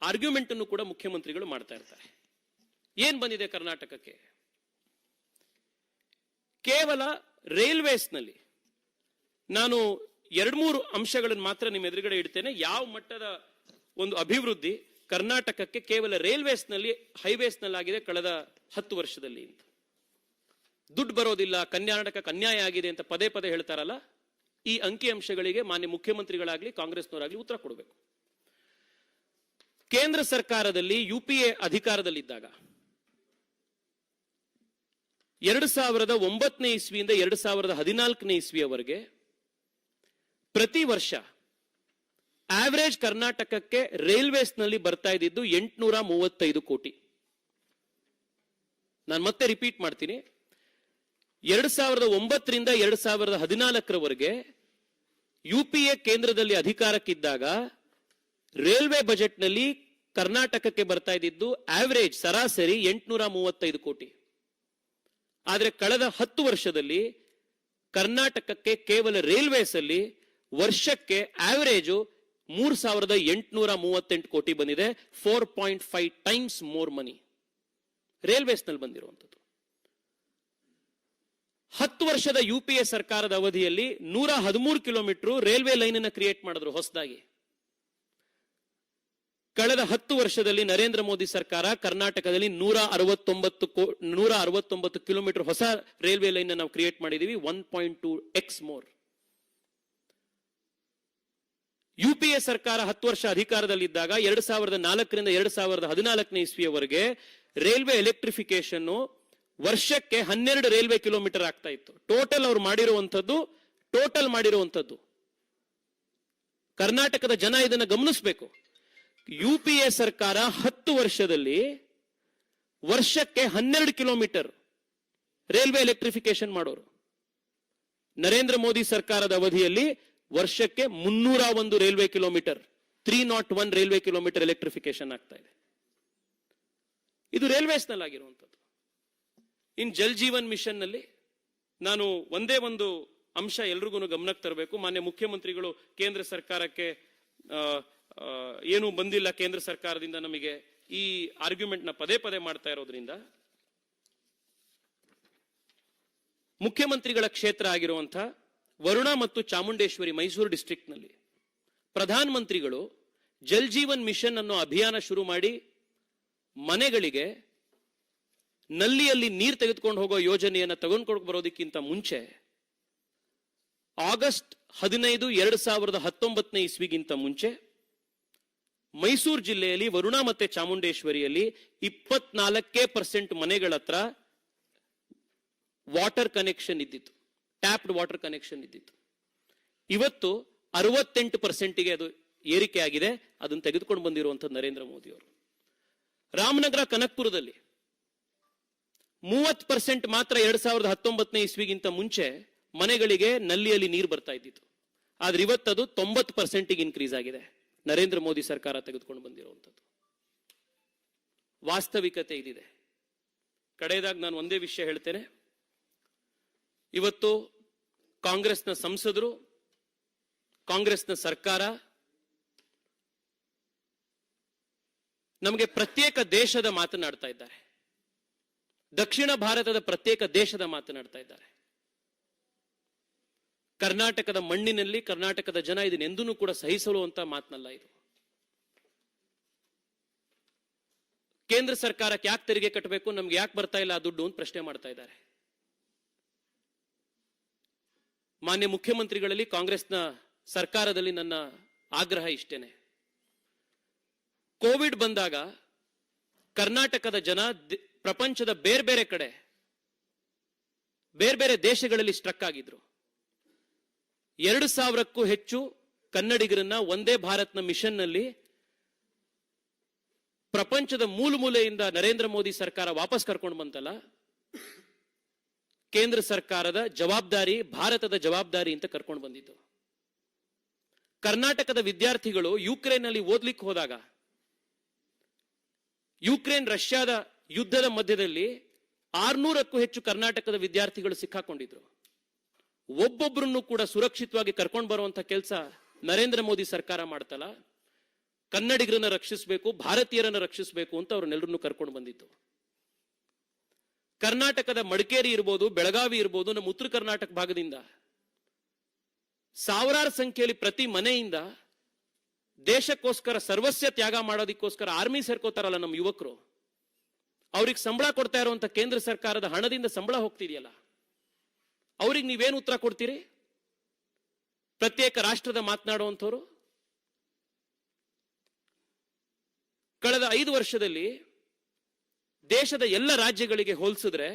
ಆರ್ಗ್ಯುಮೆಂಟ್ ಅನ್ನು ಕೂಡ ಮುಖ್ಯಮಂತ್ರಿಗಳು ಮಾಡ್ತಾ ಇರ್ತಾರೆ. ಏನ್ ಬಂದಿದೆ ಕರ್ನಾಟಕಕ್ಕೆ? ಕೇವಲ ರೈಲ್ವೇಸ್ನಲ್ಲಿ ನಾನು 2-3 ಅಂಶಗಳನ್ನು ಮಾತ್ರ ನಿಮ್ಮ ಎದುರುಗಡೆ ಇಡ್ತೇನೆ. ಯಾವ ಮಟ್ಟದ ಒಂದು ಅಭಿವೃದ್ಧಿ ಕರ್ನಾಟಕಕ್ಕೆ ಕೇವಲ ರೈಲ್ವೇಸ್ನಲ್ಲಿ, ಹೈವೇಸ್ನಲ್ಲಾಗಿದೆ ಕಳೆದ 10 ವರ್ಷದಲ್ಲಿ ಅಂತ. ದುಡ್ಡು ಬರೋದಿಲ್ಲ, ಕರ್ನಾಟಕಕ್ಕೆ ಅನ್ಯಾಯ ಆಗಿದೆ ಅಂತ ಪದೇ ಪದೇ ಹೇಳ್ತಾರಲ್ಲ, ಈ ಅಂಕಿಅಂಶಗಳಿಗೆ ಮಾನ್ಯ ಮುಖ್ಯಮಂತ್ರಿಗಳಾಗ್ಲಿ ಕಾಂಗ್ರೆಸ್ನವರಾಗ್ಲಿ ಉತ್ತರ ಕೊಡಬೇಕು. ಕೇಂದ್ರ ಸರ್ಕಾರದಲ್ಲಿ UPA ಅಧಿಕಾರದಲ್ಲಿದ್ದಾಗ 2009ನೇ ಇಸ್ವಿಯಿಂದ 2014ನೇ ಇಸ್ವಿಯವರೆಗೆ ಪ್ರತಿ ವರ್ಷ ಆವರೇಜ್ ಕರ್ನಾಟಕಕ್ಕೆ ರೈಲ್ವೇಸ್ನಲ್ಲಿ ಬರ್ತಾ ಇದ್ದಿದ್ದು 835 ಕೋಟಿ. ನಾನು ಮತ್ತೆ ರಿಪೀಟ್ ಮಾಡ್ತೀನಿ, 2009ರಿಂದ 2014ರವರೆಗೆ UPA ಕೇಂದ್ರದಲ್ಲಿ ಅಧಿಕಾರಕ್ಕಿದ್ದಾಗ ರೈಲ್ವೆ ಬಜೆಟ್ನಲ್ಲಿ ಕರ್ನಾಟಕಕ್ಕೆ ಬರ್ತಾ ಇದ್ದಿದ್ದು ಆವರೇಜ್ ಸರಾಸರಿ 835 ಕೋಟಿ. ಆದರೆ ಕಳೆದ 10 ವರ್ಷದಲ್ಲಿ ಕರ್ನಾಟಕಕ್ಕೆ ಕೇವಲ ರೈಲ್ವೇಸ್ ಅಲ್ಲಿ ವರ್ಷಕ್ಕೆ ಆವರೇಜು 3838 ಕೋಟಿ ಬಂದಿದೆ. 4.5 ಟೈಮ್ಸ್ ಮೋರ್ ಮನಿ ರೈಲ್ವೇಸ್ನಲ್ಲಿ ಬಂದಿರುವಂಥದ್ದು. 10 ವರ್ಷದ UPA ಸರ್ಕಾರದ ಅವಧಿಯಲ್ಲಿ 113 ಕಿಲೋಮೀಟರ್ ರೈಲ್ವೆ ಲೈನ್ ಅನ್ನು ಕ್ರಿಯೇಟ್ ಮಾಡಿದ್ರು ಹೊಸದಾಗಿ. ಕಳೆದ 10 ವರ್ಷದಲ್ಲಿ ನರೇಂದ್ರ ಮೋದಿ ಸರ್ಕಾರ ಕರ್ನಾಟಕದಲ್ಲಿ 169 ಕಿಲೋಮೀಟರ್ ಹೊಸ ರೈಲ್ವೆ ಲೈನ್ ನಾವು ಕ್ರಿಯೇಟ್ ಮಾಡಿದೀವಿ. 1.2x more. UPA ಸರ್ಕಾರ 10 ವರ್ಷ ಅಧಿಕಾರದಲ್ಲಿದ್ದಾಗ 2004ರಿಂದ 2014ನೇ ಇಸ್ವಿಯವರೆಗೆ ರೈಲ್ವೆ ಎಲೆಕ್ಟ್ರಿಫಿಕೇಶನ್ ವರ್ಷಕ್ಕೆ 12 ರೈಲ್ವೆ ಕಿಲೋಮೀಟರ್ ಆಗ್ತಾ ಇತ್ತು. ಟೋಟಲ್ ಅವ್ರು ಮಾಡಿರುವಂತದ್ದು ಕರ್ನಾಟಕದ ಜನ ಇದನ್ನು ಗಮನಿಸಬೇಕು. UPA ಸರ್ಕಾರ 10 ವರ್ಷದಲ್ಲಿ ವರ್ಷಕ್ಕೆ 12 ಕಿಲೋಮೀಟರ್ ರೈಲ್ವೆ ಎಲೆಕ್ಟ್ರಿಫಿಕೇಶನ್ ಮಾಡೋರು. ನರೇಂದ್ರ ಮೋದಿ ಸರ್ಕಾರದ ಅವಧಿಯಲ್ಲಿ ವರ್ಷಕ್ಕೆ 301 railway kilometre, 301 railway kilometre electrification ಆಗ್ತಾ ಇದೆ. ಇದು ರೈಲ್ವೇಸ್ನಲ್ಲಿ ಆಗಿರುವಂಥದ್ದು. ಇನ್ ಜಲ್ ಜೀವನ್ ಮಿಷನ್ ನಲ್ಲಿ ನಾನು ಒಂದೇ ಒಂದು ಅಂಶ ಎಲ್ರಿಗೂ ಗಮನಕ್ಕೆ ತರಬೇಕು. ಮಾನ್ಯ ಮುಖ್ಯಮಂತ್ರಿಗಳು ಕೇಂದ್ರ ಸರ್ಕಾರಕ್ಕೆ ಏನು ಬಂದಿಲ್ಲ ಕೇಂದ್ರ ಸರ್ಕಾರದಿಂದ ನಮಗೆ ಈ ಆರ್ಗ್ಯುಮೆಂಟ್ ನ ಪದೇ ಪದೇ ಮಾಡ್ತಾ ಇರೋದ್ರಿಂದ, ಮುಖ್ಯಮಂತ್ರಿಗಳ ಕ್ಷೇತ್ರ ಆಗಿರುವಂತಹ ವರುಣಾ ಮತ್ತು ಚಾಮುಂಡೇಶ್ವರಿ ಮೈಸೂರು ಡಿಸ್ಟ್ರಿಕ್ಟ್ ನಲ್ಲಿ ಪ್ರಧಾನ ಮಂತ್ರಿಗಳು ಜಲ್ ಜೀವನ್ ಮಿಷನ್ ಅನ್ನೋ ಅಭಿಯಾನ ಶುರು ಮಾಡಿ ಮನೆಗಳಿಗೆ ನಲ್ಲಿಯಲ್ಲಿ ನೀರು ತೆಗೆದುಕೊಂಡು ಹೋಗೋ ಯೋಜನೆಯನ್ನು ತೆಗೆದುಕೊಂಡು ಬರೋದಕ್ಕಿಂತ ಮುಂಚೆ ಆಗಸ್ಟ್ 15, 2019ನೇ ಇಸ್ವಿಗಿಂತ ಮುಂಚೆ ಮೈಸೂರು ಜಿಲ್ಲೆಯಲ್ಲಿ ವರುಣಾ ಮತ್ತೆ ಚಾಮುಂಡೇಶ್ವರಿಯಲ್ಲಿ 24% ಮನೆಗಳ ಹತ್ರ ವಾಟರ್ ಕನೆಕ್ಷನ್ ಇದ್ದಿತ್ತು, ಟ್ಯಾಪ್ಡ್ ವಾಟರ್ ಕನೆಕ್ಷನ್ ಇದ್ದಿತ್ತು. ಇವತ್ತು 68%ಗೆ ಅದು ಏರಿಕೆ ಆಗಿದೆ. ಅದನ್ನು ತೆಗೆದುಕೊಂಡು ಬಂದಿರುವಂತಹ ನರೇಂದ್ರ ಮೋದಿ ಅವರು. ರಾಮನಗರ ಕನಕಪುರದಲ್ಲಿ 30% ಮಾತ್ರ 2019ನೇ ಇಸ್ವಿಗಿಂತ ಮುಂಚೆ ಮನೆಗಳಿಗೆ ನಲ್ಲಿಯಲ್ಲಿ ನೀರು ಬರ್ತಾ ಇದ್ದಿತ್ತು. ಆದ್ರೆ ಇವತ್ತದು 90%ಗೆ ಇನ್ಕ್ರೀಸ್ ಆಗಿದೆ. ನರೇಂದ್ರ ಮೋದಿ ಸರ್ಕಾರ ತೆಗೆದುಕೊಂಡು ಬಂದಿರುವಂಥದ್ದು ವಾಸ್ತವಿಕತೆ ಇದಿದೆ. ಕಡೆಯದಾಗಿ ನಾನು ಒಂದೇ ವಿಷಯ ಹೇಳ್ತೇನೆ. ಇವತ್ತು ಕಾಂಗ್ರೆಸ್ನ ಸಂಸದರು, ಕಾಂಗ್ರೆಸ್ನ ಸರ್ಕಾರ ನಮಗೆ ಪ್ರತ್ಯೇಕ ದೇಶದ ಮಾತನಾಡ್ತಾ ಇದ್ದಾರೆ. ದಕ್ಷಿಣ ಭಾರತದ ಪ್ರತ್ಯೇಕ ದೇಶದ ಮಾತನಾಡ್ತಾ ಇದ್ದಾರೆ. ಕರ್ನಾಟಕದ ಮಣ್ಣಿನಲ್ಲಿ ಕರ್ನಾಟಕದ ಜನ ಇದನ್ನೆಂದೂ ಕೂಡ ಸಹಿಸಲುವಂತ ಮಾತನಲ್ಲ ಇದು. ಕೇಂದ್ರ ಸರ್ಕಾರಕ್ಕೆ ಯಾಕೆ ತೆರಿಗೆ ಕಟ್ಟಬೇಕು, ನಮ್ಗೆ ಯಾಕೆ ಬರ್ತಾ ಇಲ್ಲ ಆ ದುಡ್ಡು ಅಂತ ಪ್ರಶ್ನೆ ಮಾಡ್ತಾ ಇದ್ದಾರೆ. ಮಾನ್ಯ ಮುಖ್ಯಮಂತ್ರಿಗಳಲ್ಲಿ ಕಾಂಗ್ರೆಸ್ನ ಸರ್ಕಾರದಲ್ಲಿ ನನ್ನ ಆಗ್ರಹ ಇಷ್ಟೇನೆ. ಕೋವಿಡ್ ಬಂದಾಗ ಕರ್ನಾಟಕದ ಜನ ಪ್ರಪಂಚದ ಬೇರೆ ಬೇರೆ ಕಡೆ ಬೇರೆ ಬೇರೆ ದೇಶಗಳಲ್ಲಿ ಸ್ಟ್ರಕ್ ಆಗಿದ್ರು. 2,000ಕ್ಕೂ ಹೆಚ್ಚು ಕನ್ನಡಿಗರನ್ನ ಒಂದೇ ಭಾರತ್ನ ಮಿಷನ್ ನಲ್ಲಿ ಪ್ರಪಂಚದ ಮೂಲೆಯಿಂದ ನರೇಂದ್ರ ಮೋದಿ ಸರ್ಕಾರ ವಾಪಸ್ ಕರ್ಕೊಂಡು ಬಂತಲ್ಲ, ಕೇಂದ್ರ ಸರ್ಕಾರದ ಜವಾಬ್ದಾರಿ, ಭಾರತದ ಜವಾಬ್ದಾರಿ ಅಂತ ಕರ್ಕೊಂಡು ಬಂದಿತ್ತು. ಕರ್ನಾಟಕದ ವಿದ್ಯಾರ್ಥಿಗಳು ಯುಕ್ರೇನ್ ನಲ್ಲಿ ಓದ್ಲಿಕ್ಕೆ ಹೋದಾಗ, ಯುಕ್ರೇನ್ ರಷ್ಯಾದ ಯುದ್ಧದ ಮಧ್ಯದಲ್ಲಿ 600ಕ್ಕೂ ಹೆಚ್ಚು ಕರ್ನಾಟಕದ ವಿದ್ಯಾರ್ಥಿಗಳು ಸಿಕ್ಕಾಕೊಂಡಿದ್ರು. ಒಬ್ಬೊಬ್ಬರನ್ನು ಕೂಡ ಸುರಕ್ಷಿತವಾಗಿ ಕರ್ಕೊಂಡು ಬರುವಂತ ಕೆಲಸ ನರೇಂದ್ರ ಮೋದಿ ಸರ್ಕಾರ ಮಾಡ್ತಲ್ಲ. ಕನ್ನಡಿಗರನ್ನ ರಕ್ಷಿಸಬೇಕು, ಭಾರತೀಯರನ್ನ ರಕ್ಷಿಸಬೇಕು ಅಂತ ಅವ್ರನ್ನೆಲ್ಲರನ್ನು ಕರ್ಕೊಂಡು ಬಂದಿತ್ತು. ಕರ್ನಾಟಕದ ಮಡಿಕೇರಿ ಇರ್ಬೋದು, ಬೆಳಗಾವಿ ಇರ್ಬೋದು, ನಮ್ಮ ಉತ್ತರ ಕರ್ನಾಟಕ ಭಾಗದಿಂದ ಸಾವಿರಾರು ಸಂಖ್ಯೆಯಲ್ಲಿ ಪ್ರತಿ ಮನೆಯಿಂದ ದೇಶಕ್ಕೋಸ್ಕರ ಸರ್ವಸ್ವ ತ್ಯಾಗ ಮಾಡೋದಕ್ಕೋಸ್ಕರ ಆರ್ಮಿ ಸೇರ್ಕೋತಾರಲ್ಲ ನಮ್ಮ ಯುವಕರು, ಅವ್ರಿಗೆ ಸಂಬಳ ಕೊಡ್ತಾ ಇರುವಂತ ಕೇಂದ್ರ ಸರ್ಕಾರದ ಹಣದಿಂದ ಸಂಬಳ ಹೋಗ್ತಿದೆಯಲ್ಲ, ಅವ್ರಿಗೆ ನೀವೇನು ಉತ್ತರ ಕೊಡ್ತೀರಿ? ಪ್ರತ್ಯೇಕ ರಾಷ್ಟ್ರದ ಮಾತನಾಡುವಂಥವ್ರು. ಕಳೆದ 5 ವರ್ಷದಲ್ಲಿ ದೇಶದ ಎಲ್ಲ ರಾಜ್ಯಗಳಿಗೆ ಹೋಲಿಸಿದ್ರೆ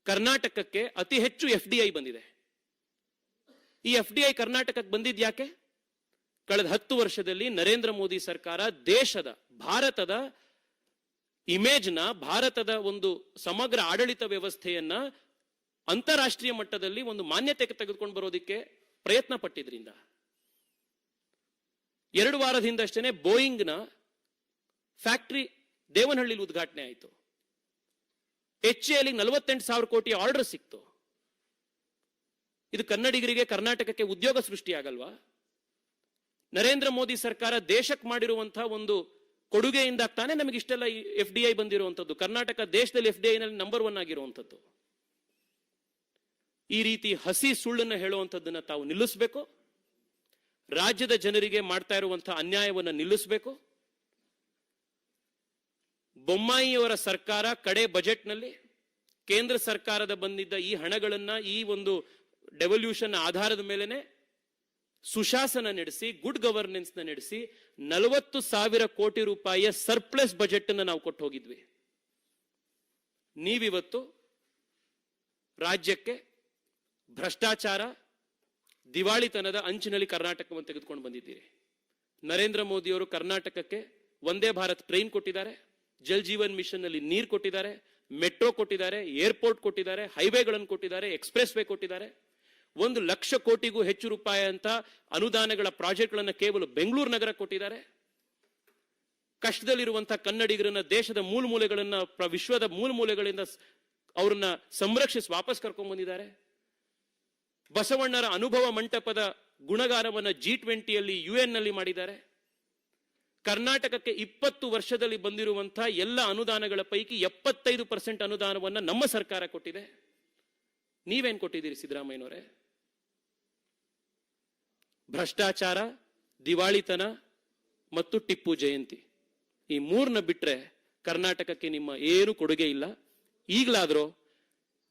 ಕರ್ನಾಟಕಕ್ಕೆ ಅತಿ ಹೆಚ್ಚು FDI ಬಂದಿದೆ. ಈ FDI ಕರ್ನಾಟಕಕ್ಕೆ ಬಂದಿದ್ ಯಾಕೆ? ಕಳೆದ 10 ವರ್ಷದಲ್ಲಿ ನರೇಂದ್ರ ಮೋದಿ ಸರ್ಕಾರ ದೇಶದ, ಭಾರತದ ಇಮೇಜ್ನ, ಭಾರತದ ಒಂದು ಸಮಗ್ರ ಆಡಳಿತ ವ್ಯವಸ್ಥೆಯನ್ನ ಅಂತಾರಾಷ್ಟ್ರೀಯ ಮಟ್ಟದಲ್ಲಿ ಒಂದು ಮಾನ್ಯತೆಗೆ ತೆಗೆದುಕೊಂಡು ಬರೋದಕ್ಕೆ ಪ್ರಯತ್ನ ಪಟ್ಟಿದ್ರಿಂದ. 2 ವಾರದ ಹಿಂದಷ್ಟೇ ಬೋಯಿಂಗ್ನ ಫ್ಯಾಕ್ಟರಿ ದೇವನಹಳ್ಳಿಲಿ ಉದ್ಘಾಟನೆ ಆಯಿತು. HAL 48,000 ಕೋಟಿ ಆರ್ಡರ್ ಸಿಕ್ತು. ಇದು ಕನ್ನಡಿಗರಿಗೆ, ಕರ್ನಾಟಕಕ್ಕೆ ಉದ್ಯೋಗ ಸೃಷ್ಟಿಯಾಗಲ್ವಾ? ನರೇಂದ್ರ ಮೋದಿ ಸರ್ಕಾರ ದೇಶಕ್ಕೆ ಮಾಡಿರುವಂತಹ ಒಂದು ಕೊಡುಗೆಯಿಂದ ತಾನೇ ನಮಗೆ ಇಷ್ಟೆಲ್ಲ FDI ಬಂದಿರುವಂಥದ್ದು. ಕರ್ನಾಟಕ ದೇಶದಲ್ಲಿ FDI ನಲ್ಲಿ ನಂಬರ್ 1 ಆಗಿರುವಂಥದ್ದು. ಈ ರೀತಿ ಹಸಿ ಸುಳ್ಳನ್ನ ಹೇಳುವಂಥದ್ದನ್ನ ತಾವು ನಿಲ್ಲಿಸಬೇಕು. ರಾಜ್ಯದ ಜನರಿಗೆ ಮಾಡ್ತಾ ಇರುವಂತಹ ಅನ್ಯಾಯವನ್ನು ನಿಲ್ಲಿಸಬೇಕು. ಬೊಮ್ಮಾಯಿಯವರ ಸರ್ಕಾರ ಕಡೆ ಬಜೆಟ್ನಲ್ಲಿ ಕೇಂದ್ರ ಸರ್ಕಾರದ ಬಂದಿದ್ದ ಈ ಹಣಗಳನ್ನ ಈ ಒಂದು ಡೆವಲ್ಯೂಷನ್ ಆಧಾರದ ಮೇಲೆನೆ ಸುಶಾಸನ ನಡೆಸಿ, ಗುಡ್ ಗವರ್ನೆನ್ಸ್ ನ ನಡೆಸಿ 40,000 ಕೋಟಿ ರೂಪಾಯಿಯ ಸರ್ಪ್ಲಸ್ ಬಜೆಟ್ ಅನ್ನು ನಾವು ಕೊಟ್ಟು ಹೋಗಿದ್ವಿ. ನೀವಿವತ್ತು ರಾಜ್ಯಕ್ಕೆ ಭ್ರಷ್ಟಾಚಾರ, ದಿವಾಳಿತನದ ಅಂಚಿನಲ್ಲಿ ಕರ್ನಾಟಕವನ್ನು ತೆಗೆದುಕೊಂಡು ಬಂದಿದ್ದೀರಿ. ನರೇಂದ್ರ ಮೋದಿಯವರು ಕರ್ನಾಟಕಕ್ಕೆ ವಂದೇ ಭಾರತ್ ಟ್ರೈನ್ ಕೊಟ್ಟಿದ್ದಾರೆ, ಜಲ್ ಜೀವನ್ ಮಿಷನ್ ನಲ್ಲಿ ನೀರು ಕೊಟ್ಟಿದ್ದಾರೆ, ಮೆಟ್ರೋ ಕೊಟ್ಟಿದ್ದಾರೆ, ಏರ್ಪೋರ್ಟ್ ಕೊಟ್ಟಿದ್ದಾರೆ, ಹೈವೇಗಳನ್ನು ಕೊಟ್ಟಿದ್ದಾರೆ, ಎಕ್ಸ್ಪ್ರೆಸ್ ವೇ ಕೊಟ್ಟಿದ್ದಾರೆ. 1,00,000 ಕೋಟಿಗೂ ಹೆಚ್ಚು ರೂಪಾಯಿ ಅಂತ ಅನುದಾನಗಳ ಪ್ರಾಜೆಕ್ಟ್ಗಳನ್ನು ಕೇವಲ ಬೆಂಗಳೂರು ನಗರ ಕೊಟ್ಟಿದ್ದಾರೆ. ಕಷ್ಟದಲ್ಲಿರುವಂತಹ ಕನ್ನಡಿಗರನ್ನ ದೇಶದ ಮೂಲ ಮೂಲೆಗಳನ್ನ, ವಿಶ್ವದ ಮೂಲ ಮೂಲೆಗಳಿಂದ ಅವ್ರನ್ನ ಸಂರಕ್ಷಿಸಿ ವಾಪಸ್ ಕರ್ಕೊಂಡ್ ಬಂದಿದ್ದಾರೆ. ಬಸವಣ್ಣರ ಅನುಭವ ಮಂಟಪದ ಗುಣಗಾನವನ್ನ G20ಯಲ್ಲಿ UN ನಲ್ಲಿ ಮಾಡಿದ್ದಾರೆ. ಕರ್ನಾಟಕಕ್ಕೆ 20 ವರ್ಷದಲ್ಲಿ ಬಂದಿರುವಂತಹ ಎಲ್ಲ ಅನುದಾನಗಳ ಪೈಕಿ 75% ಅನುದಾನವನ್ನ ನಮ್ಮ ಸರ್ಕಾರ ಕೊಟ್ಟಿದೆ. ನೀವೇನ್ ಕೊಟ್ಟಿದ್ದೀರಿ ಸಿದ್ದರಾಮಯ್ಯನವರೇ? ಭ್ರಷ್ಟಾಚಾರ, ದಿವಾಳಿತನ ಮತ್ತು ಟಿಪ್ಪು ಜಯಂತಿ, ಈ 3ನ್ನ ಬಿಟ್ರೆ ಕರ್ನಾಟಕಕ್ಕೆ ನಿಮ್ಮ ಏನು ಕೊಡುಗೆ ಇಲ್ಲ. ಈಗಲಾದ್ರೂ